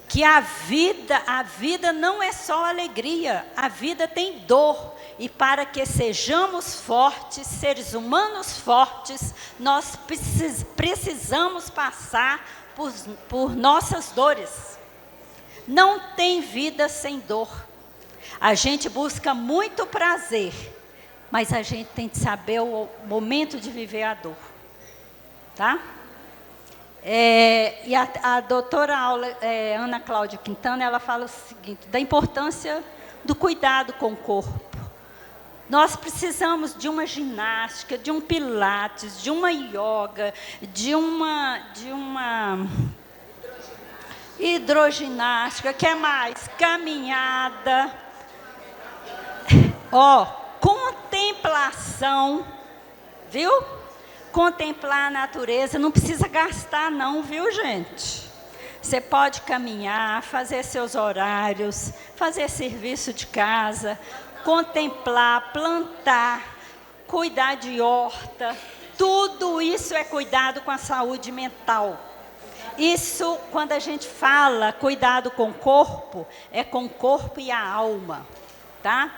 Que a vida não é só alegria, a vida tem dor. E para que sejamos fortes, seres humanos fortes, nós precisamos passar por nossas dores. Não tem vida sem dor. A gente busca muito prazer, mas a gente tem que saber o momento de viver a dor. Tá? E a doutora Ana Cláudia Quintana, ela fala o seguinte, da importância do cuidado com o corpo. Nós precisamos de uma ginástica, de um pilates, de uma yoga, de uma hidroginástica, que mais? Caminhada. Contemplação, viu? Contemplar a natureza, não precisa gastar não, viu, gente? Você pode caminhar, fazer seus horários, fazer serviço de casa, contemplar, plantar, cuidar de horta. Tudo isso é cuidado com a saúde mental. Isso, quando a gente fala cuidado com o corpo, é com o corpo e a alma, tá?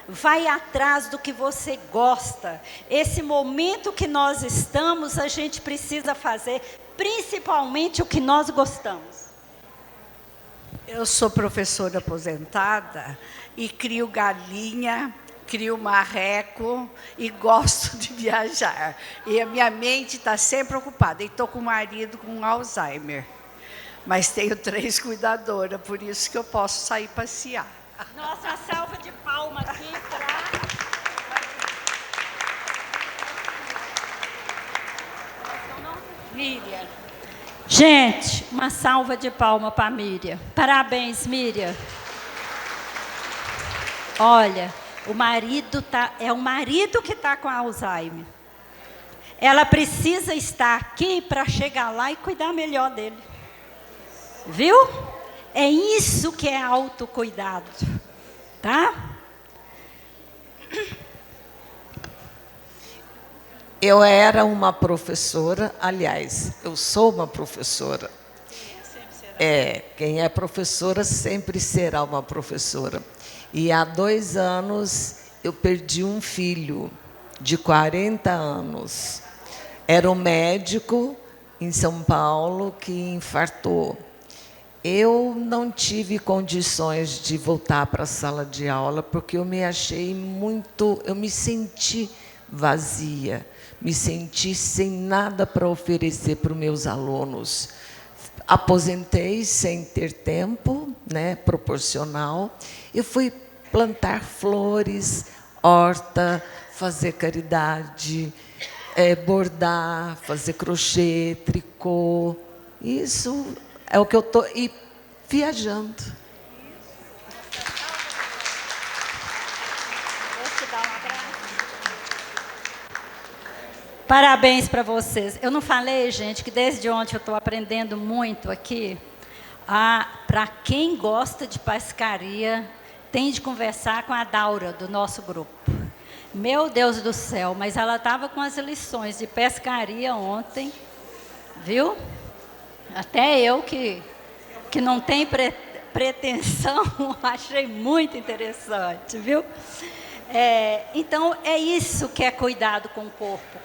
Vai atrás do que você gosta. Esse momento que nós estamos, a gente precisa fazer principalmente o que nós gostamos. Eu sou professora aposentada e crio galinha, crio marreco e gosto de viajar. E a minha mente está sempre ocupada. E estou com o marido com Alzheimer. Mas tenho 3 cuidadoras, por isso que eu posso sair passear. Nossa, uma salva de palmas aqui para... Miriam. Gente, uma salva de palmas para a Miriam. Parabéns, Miriam. Olha, é o marido que está com Alzheimer. Ela precisa estar aqui para chegar lá e cuidar melhor dele. Viu? É isso que é autocuidado, tá? Eu era uma professora, aliás, eu sou uma professora. Quem é professora sempre será uma professora. E há 2 anos eu perdi um filho de 40 anos. Era um médico em São Paulo que infartou. Eu não tive condições de voltar para a sala de aula, porque eu me senti vazia, me senti sem nada para oferecer para os meus alunos. Aposentei sem ter tempo, né, proporcional, e fui plantar flores, horta, fazer caridade, bordar, fazer crochê, tricô. Isso é o que eu estou... E viajando. Parabéns para vocês. Eu não falei, gente, que desde ontem eu estou aprendendo muito aqui. Para quem gosta de pescaria, tem de conversar com a Daura, do nosso grupo. Meu Deus do céu, mas ela estava com as lições de pescaria ontem, viu? Até eu que não tenho pretensão, achei muito interessante, viu? Então, é isso que é cuidado com o corpo.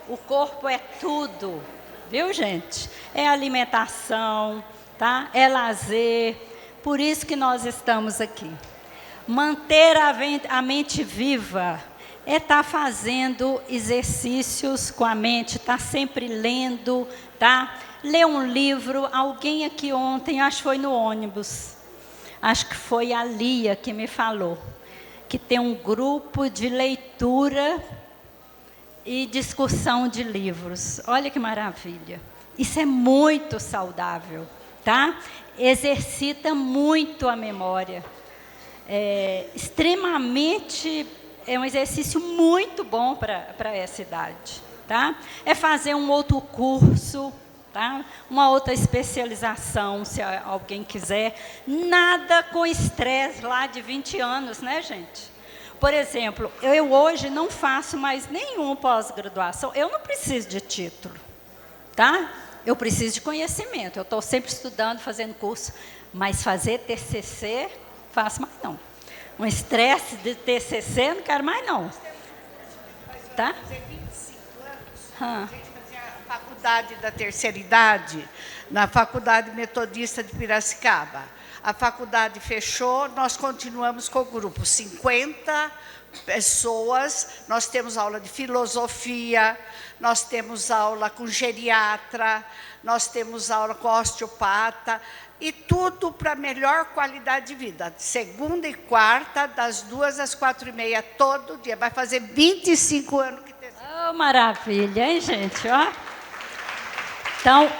O corpo é tudo, viu, gente? É alimentação, tá? É lazer. Por isso que nós estamos aqui. Manter a mente viva é estar fazendo exercícios com a mente, estar sempre lendo, tá? Ler um livro. Alguém aqui ontem, acho que foi no ônibus, acho que foi a Lia que me falou, que tem um grupo de leitura e discussão de livros. Olha que maravilha. Isso é muito saudável, tá? Exercita muito a memória. É um exercício muito bom para essa idade, tá? É fazer um outro curso, tá? Uma outra especialização, se alguém quiser. Nada com estresse lá de 20 anos, né, gente? Por exemplo, eu hoje não faço mais nenhuma pós-graduação. Eu não preciso de título, tá? Eu preciso de conhecimento. Eu estou sempre estudando, fazendo curso. Mas fazer TCC, faço mais não. Um estresse de TCC, não quero mais não. Tá? Fazer 25 anos, a gente fazia a faculdade da terceira idade, na Faculdade Metodista de Piracicaba. A faculdade fechou, nós continuamos com o grupo, 50 pessoas, nós temos aula de filosofia, nós temos aula com geriatra, nós temos aula com osteopata, e tudo para melhor qualidade de vida. Segunda e quarta, das 2 às 4h30, todo dia. Vai fazer 25 anos que tem. Oh, maravilha, hein, gente? Ó. Então,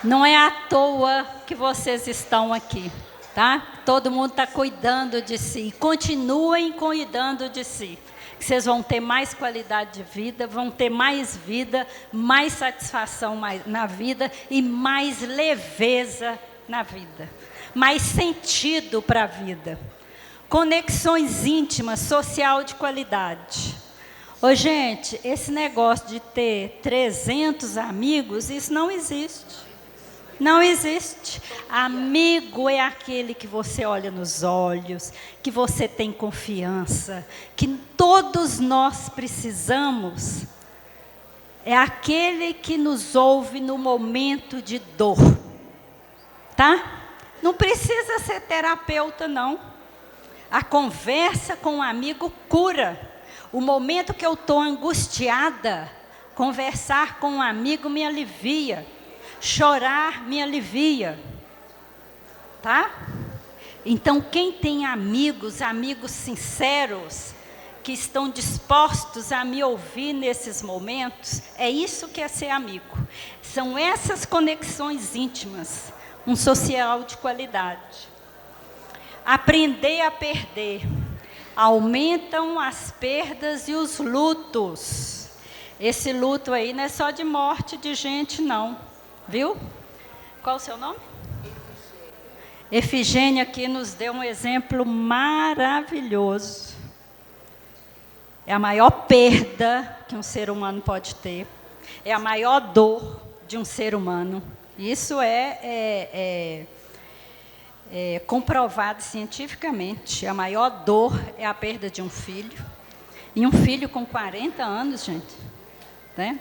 não é à toa que vocês estão aqui, tá? Todo mundo está cuidando de si. Continuem cuidando de si. Vocês vão ter mais qualidade de vida, vão ter mais vida, mais satisfação na vida e mais leveza na vida. Mais sentido para a vida. Conexões íntimas, social de qualidade. Ô, gente, esse negócio de ter 300 amigos, isso não existe. Não existe. Amigo é aquele que você olha nos olhos, que você tem confiança, que todos nós precisamos. É aquele que nos ouve no momento de dor. Tá? Não precisa ser terapeuta, não. A conversa com um amigo cura. O momento que eu estou angustiada, conversar com um amigo me alivia. Chorar me alivia. Tá? Então, quem tem amigos sinceros, que estão dispostos a me ouvir nesses momentos, é isso que é ser amigo. São essas conexões íntimas, um social de qualidade. Aprender a perder. Aumentam as perdas e os lutos. Esse luto aí não é só de morte de gente, não. Viu? Qual o seu nome? Efigênia aqui nos deu um exemplo maravilhoso. É a maior perda que um ser humano pode ter. É a maior dor de um ser humano. Isso é comprovado cientificamente. A maior dor é a perda de um filho. E um filho com 40 anos, gente. Né?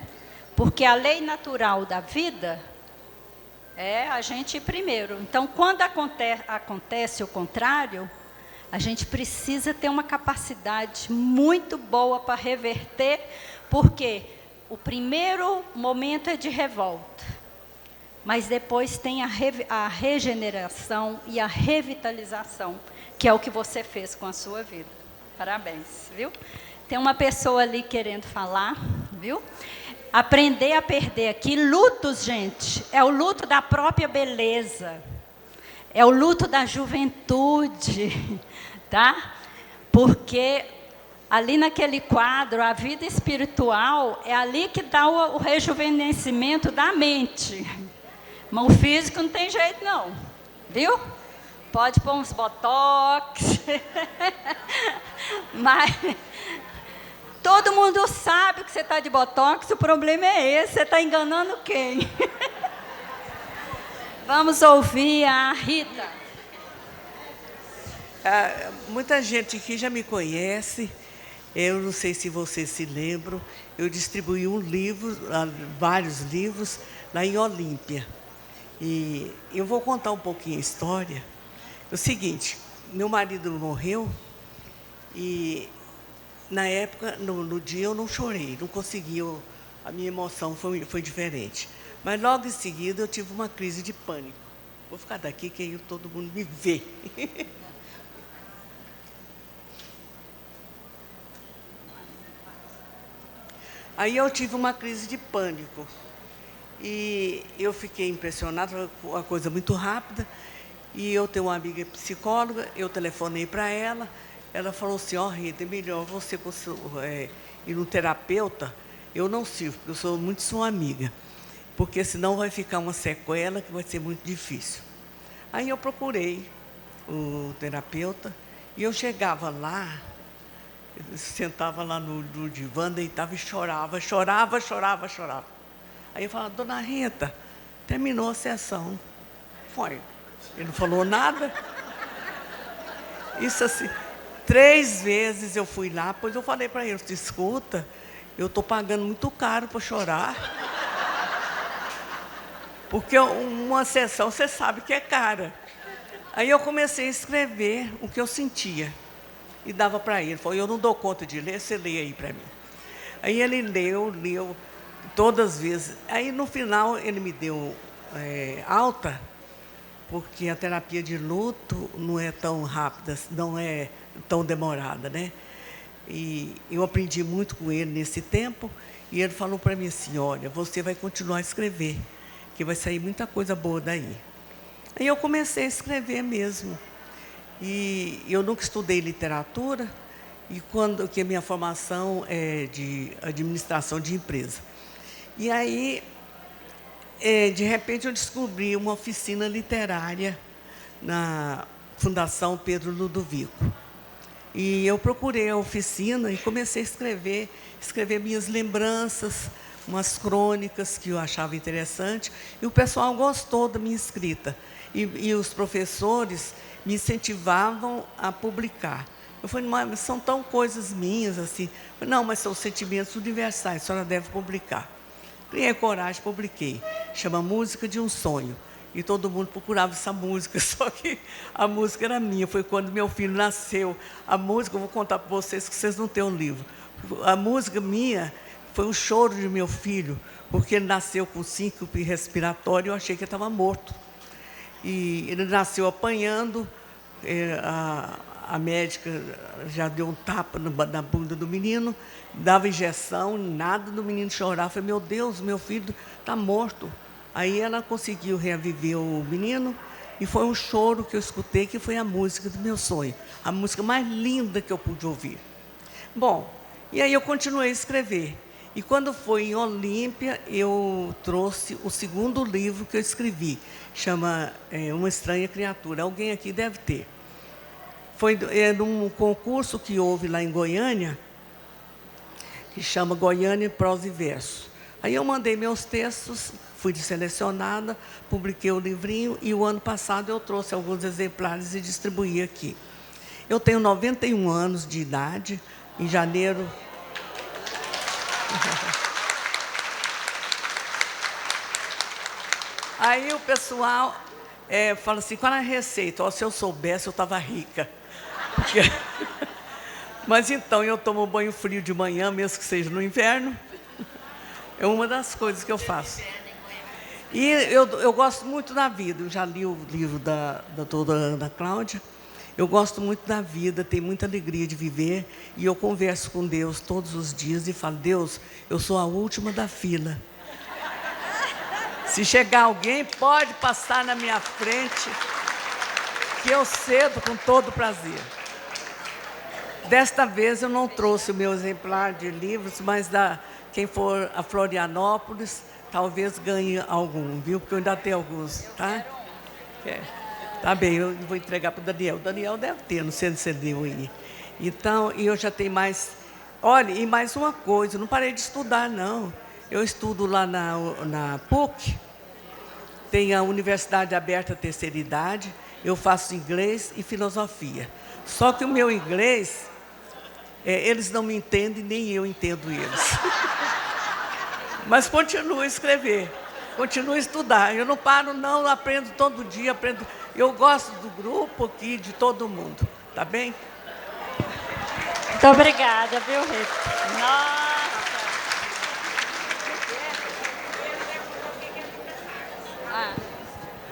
Porque a lei natural da vida é a gente ir primeiro. Então, quando acontece o contrário, a gente precisa ter uma capacidade muito boa para reverter, porque o primeiro momento é de revolta. Mas depois tem a regeneração e a revitalização, que é o que você fez com a sua vida. Parabéns, viu? Tem uma pessoa ali querendo falar, viu? Aprender a perder aqui. Lutos, gente, é o luto da própria beleza. É o luto da juventude, tá? Porque ali naquele quadro, a vida espiritual, é ali que dá o rejuvenescimento da mente. Mas o físico não tem jeito, não. Viu? Pode pôr uns botox. Mas todo mundo sabe que você está de botox, o problema é esse. Você está enganando quem? Vamos ouvir a Rita. Muita gente aqui já me conhece. Eu não sei se vocês se lembram. Eu distribuí um livro, vários livros, lá em Olímpia. E eu vou contar um pouquinho a história. É o seguinte, meu marido morreu e, na época, no dia eu não chorei, não consegui, a minha emoção foi diferente. Mas logo em seguida eu tive uma crise de pânico. Vou ficar daqui que aí todo mundo me vê. Aí eu tive uma crise de pânico. E eu fiquei impressionada, uma coisa muito rápida. E eu tenho uma amiga psicóloga, eu telefonei para ela. Ela falou assim, Rita, é melhor você ir no terapeuta. Eu não sirvo, porque eu sou muito sua amiga. Porque senão vai ficar uma sequela que vai ser muito difícil. Aí eu procurei o terapeuta e eu chegava lá, eu sentava lá no divã, deitava e chorava. Aí eu falava, dona Rita, terminou a sessão. Foi. Ele não falou nada. Isso assim, 3 vezes eu fui lá, depois eu falei para ele, escuta, eu estou pagando muito caro para chorar. Porque uma sessão, você sabe que é cara. Aí eu comecei a escrever o que eu sentia. E dava para ele. Falei, eu não dou conta de ler, você lê aí para mim. Aí ele leu, todas as vezes. Aí, no final, ele me deu alta, porque a terapia de luto não é tão rápida, não é tão demorada, né? E eu aprendi muito com ele nesse tempo, e ele falou para mim assim, olha, você vai continuar a escrever, que vai sair muita coisa boa daí. Aí eu comecei a escrever mesmo. E eu nunca estudei literatura, que a minha formação é de administração de empresa. E aí, de repente, eu descobri uma oficina literária na Fundação Pedro Ludovico. E eu procurei a oficina e comecei a escrever minhas lembranças, umas crônicas que eu achava interessante, e o pessoal gostou da minha escrita. E os professores me incentivavam a publicar. Eu falei, mas são tão coisas minhas assim. Não, mas são sentimentos universais, a senhora deve publicar. Criei coragem, publiquei. Chama Música de um Sonho. E todo mundo procurava essa música, só que a música era minha. Foi quando meu filho nasceu. A música, eu vou contar para vocês, que vocês não têm o livro. A música minha foi o choro de meu filho, porque ele nasceu com síncope respiratório e eu achei que ele estava morto. E ele nasceu apanhando, a médica já deu um tapa na bunda do menino, dava injeção, nada do menino chorar. Eu falei, meu Deus, meu filho está morto. Aí ela conseguiu reaviver o menino e foi um choro que eu escutei, que foi a música do meu sonho, a música mais linda que eu pude ouvir. Bom, e aí eu continuei a escrever. E quando foi em Olímpia, eu trouxe o segundo livro que eu escrevi, chama Uma Estranha Criatura. Alguém aqui deve ter. Foi num concurso que houve lá em Goiânia, que chama Goiânia Prosa e Verso. Aí eu mandei meus textos, fui selecionada, publiquei o livrinho e o ano passado eu trouxe alguns exemplares e distribuí aqui. Eu tenho 91 anos de idade, em janeiro... Aí o pessoal fala assim, qual é a receita? Se eu soubesse, eu estava rica. Porque... Mas então, eu tomo banho frio de manhã, mesmo que seja no inverno. É uma das coisas que eu faço. E eu gosto muito da vida. Eu já li o livro da doutora Ana Cláudia. Eu gosto muito da vida, tenho muita alegria de viver. E eu converso com Deus todos os dias e falo, Deus, eu sou a última da fila. Se chegar alguém, pode passar na minha frente, que eu cedo com todo prazer. Desta vez eu não trouxe o meu exemplar de livros, mas quem for a Florianópolis, talvez ganhe algum, viu? Porque eu ainda tenho alguns, tá? Tá bem, eu vou entregar para o Daniel. O Daniel deve ter, não sei se você deu aí. Então, e eu já tenho mais... Olha, e mais uma coisa, eu não parei de estudar, não. Eu estudo lá na PUC, tem a Universidade Aberta Terceira Idade, eu faço inglês e filosofia. Só que o meu inglês, eles não me entendem, nem eu entendo eles. Mas continuo a escrever, continuo a estudar. Eu não paro, não, aprendo todo dia, aprendo. Eu gosto do grupo aqui, de todo mundo, tá bem? Muito obrigada, viu, Rita? Nossa!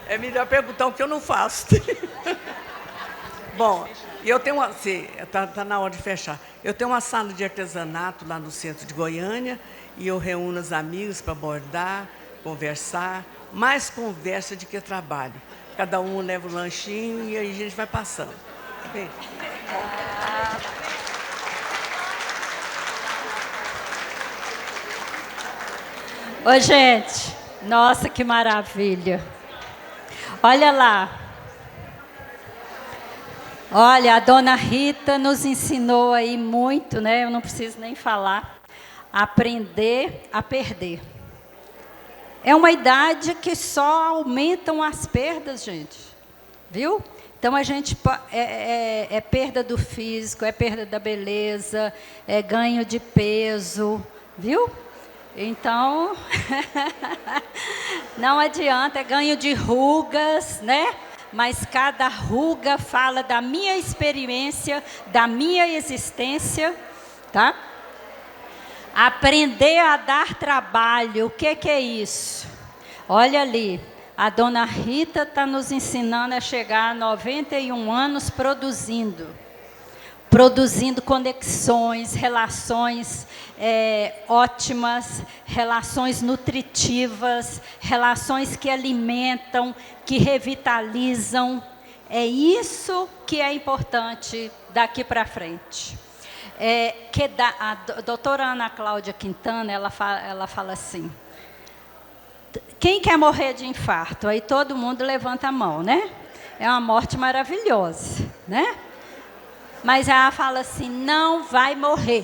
É melhor perguntar o que eu não faço. Bom, eu tenho uma... Está na hora de fechar. Eu tenho uma sala de artesanato lá no centro de Goiânia e eu reúno os amigos para bordar, conversar. Mais conversa do que trabalho. Cada um leva o lanchinho e aí a gente vai passando. Tá bem? Ô, gente, nossa, que maravilha. Olha lá. Olha, a dona Rita nos ensinou aí muito, né? Eu não preciso nem falar. Aprender a perder. É uma idade que só aumentam as perdas, gente. Viu? Então, a gente é perda do físico, é perda da beleza, é ganho de peso, viu? Então, não adianta, é ganho de rugas, né? Mas cada ruga fala da minha experiência, da minha existência, tá? Aprender a dar trabalho, o que é isso? Olha ali, a dona Rita está nos ensinando a chegar a 91 anos produzindo. produzindo conexões, relações ótimas, relações nutritivas, relações que alimentam, que revitalizam. É isso que é importante daqui para frente. A doutora Ana Cláudia Quintana, ela fala assim, quem quer morrer de infarto? Aí todo mundo levanta a mão, né? É uma morte maravilhosa, né? Mas ela fala assim, não vai morrer,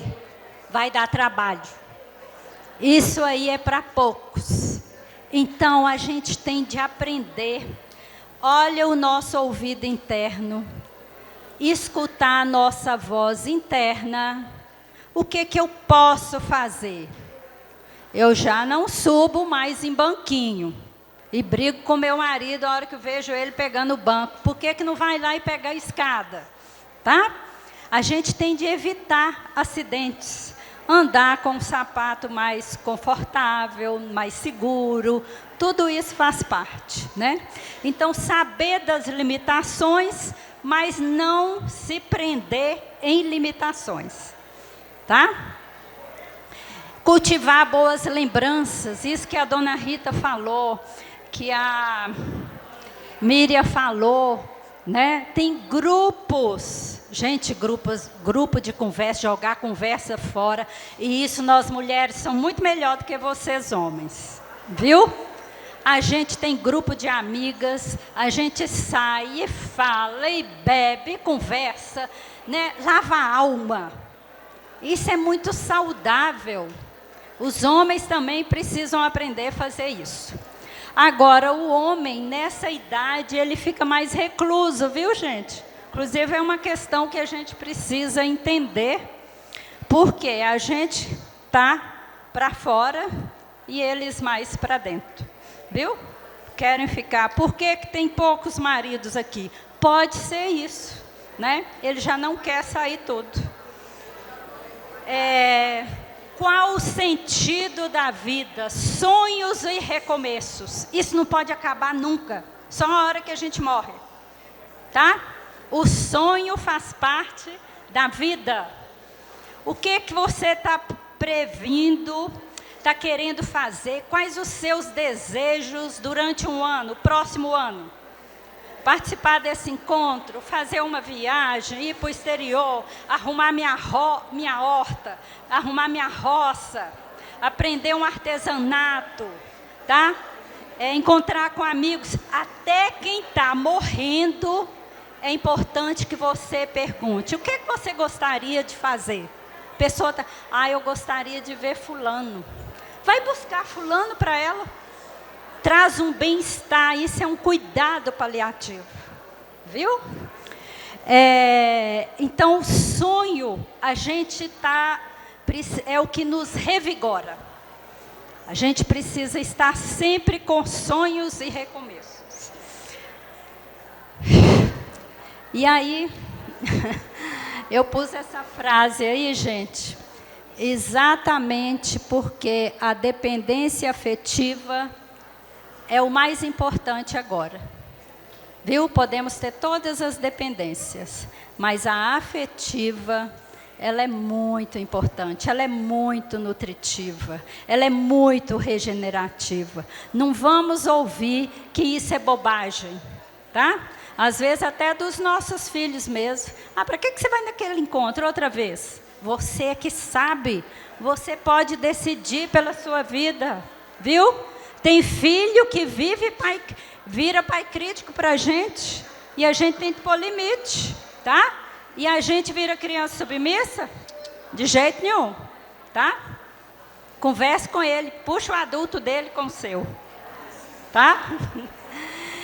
vai dar trabalho. Isso aí é para poucos. Então, a gente tem de aprender. Olha o nosso ouvido interno, escutar a nossa voz interna. O que eu posso fazer? Eu já não subo mais em banquinho. E brigo com meu marido a hora que eu vejo ele pegando o banco. Por que não vai lá e pegar a escada? Tá? A gente tem de evitar acidentes. Andar com um sapato mais confortável, mais seguro. Tudo isso faz parte, né? Então, saber das limitações, mas não se prender em limitações. Tá? Cultivar boas lembranças. Isso que a dona Rita falou, que a Miriam falou, né? Tem grupos, gente, grupo de conversa, jogar conversa fora, e isso nós mulheres somos muito melhor do que vocês homens, viu? A gente tem grupo de amigas, a gente sai e fala, e bebe, e conversa, né? Lava a alma. Isso é muito saudável. Os homens também precisam aprender a fazer isso. Agora, o homem, nessa idade, ele fica mais recluso, viu, gente? Inclusive, é uma questão que a gente precisa entender, porque a gente está para fora e eles mais para dentro, viu? Querem ficar. Por que tem poucos maridos aqui? Pode ser isso, né? Ele já não quer sair tudo. Qual o sentido da vida? Sonhos e recomeços. Isso não pode acabar nunca. Só a hora que a gente morre. Tá? O sonho faz parte da vida. O que você está previndo, está querendo fazer? Quais os seus desejos durante um ano, o próximo ano? Participar desse encontro, fazer uma viagem, ir para o exterior, arrumar minha horta, arrumar minha roça, aprender um artesanato, tá? Encontrar com amigos. Até quem está morrendo, é importante que você pergunte, o que você gostaria de fazer? A pessoa está, eu gostaria de ver fulano. Vai buscar fulano para ela. Traz um bem-estar, isso é um cuidado paliativo, viu? Então, o sonho, a gente é o que nos revigora. A gente precisa estar sempre com sonhos e recomeços. E aí, eu pus essa frase aí, gente, exatamente porque a dependência afetiva é o mais importante agora. Viu? Podemos ter todas as dependências, mas a afetiva, ela é muito importante, ela é muito nutritiva, ela é muito regenerativa. Não vamos ouvir que isso é bobagem, tá? Às vezes até dos nossos filhos mesmo. Para que você vai naquele encontro outra vez? Você é que sabe, você pode decidir pela sua vida, viu? Tem filho que vira pai crítico para a gente, e a gente tem que pôr limite, tá? E a gente vira criança submissa? De jeito nenhum, tá? Converse com ele, puxa o adulto dele com o seu, tá?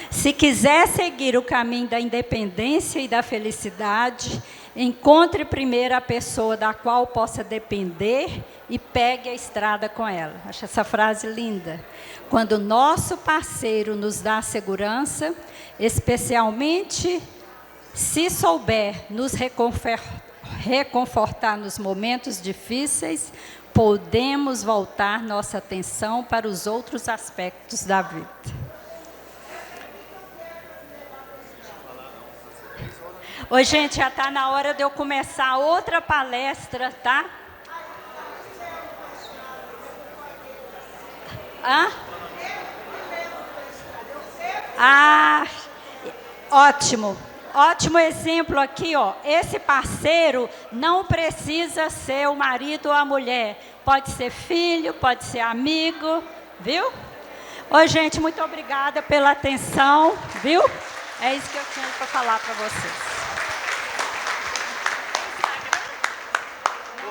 Se quiser seguir o caminho da independência e da felicidade, encontre primeiro a pessoa da qual possa depender e pegue a estrada com ela. Acho essa frase linda. Quando o nosso parceiro nos dá segurança, especialmente se souber nos reconfortar nos momentos difíceis, podemos voltar nossa atenção para os outros aspectos da vida. Oi, gente, já está na hora de eu começar outra palestra, tá? Hã? Ah, ótimo. Ótimo exemplo aqui, ó. Esse parceiro não precisa ser o marido ou a mulher. Pode ser filho, pode ser amigo, viu? Oi, gente, muito obrigada pela atenção, viu? É isso que eu tinha para falar para vocês.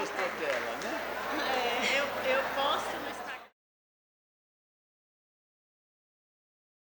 Gostou dela, né?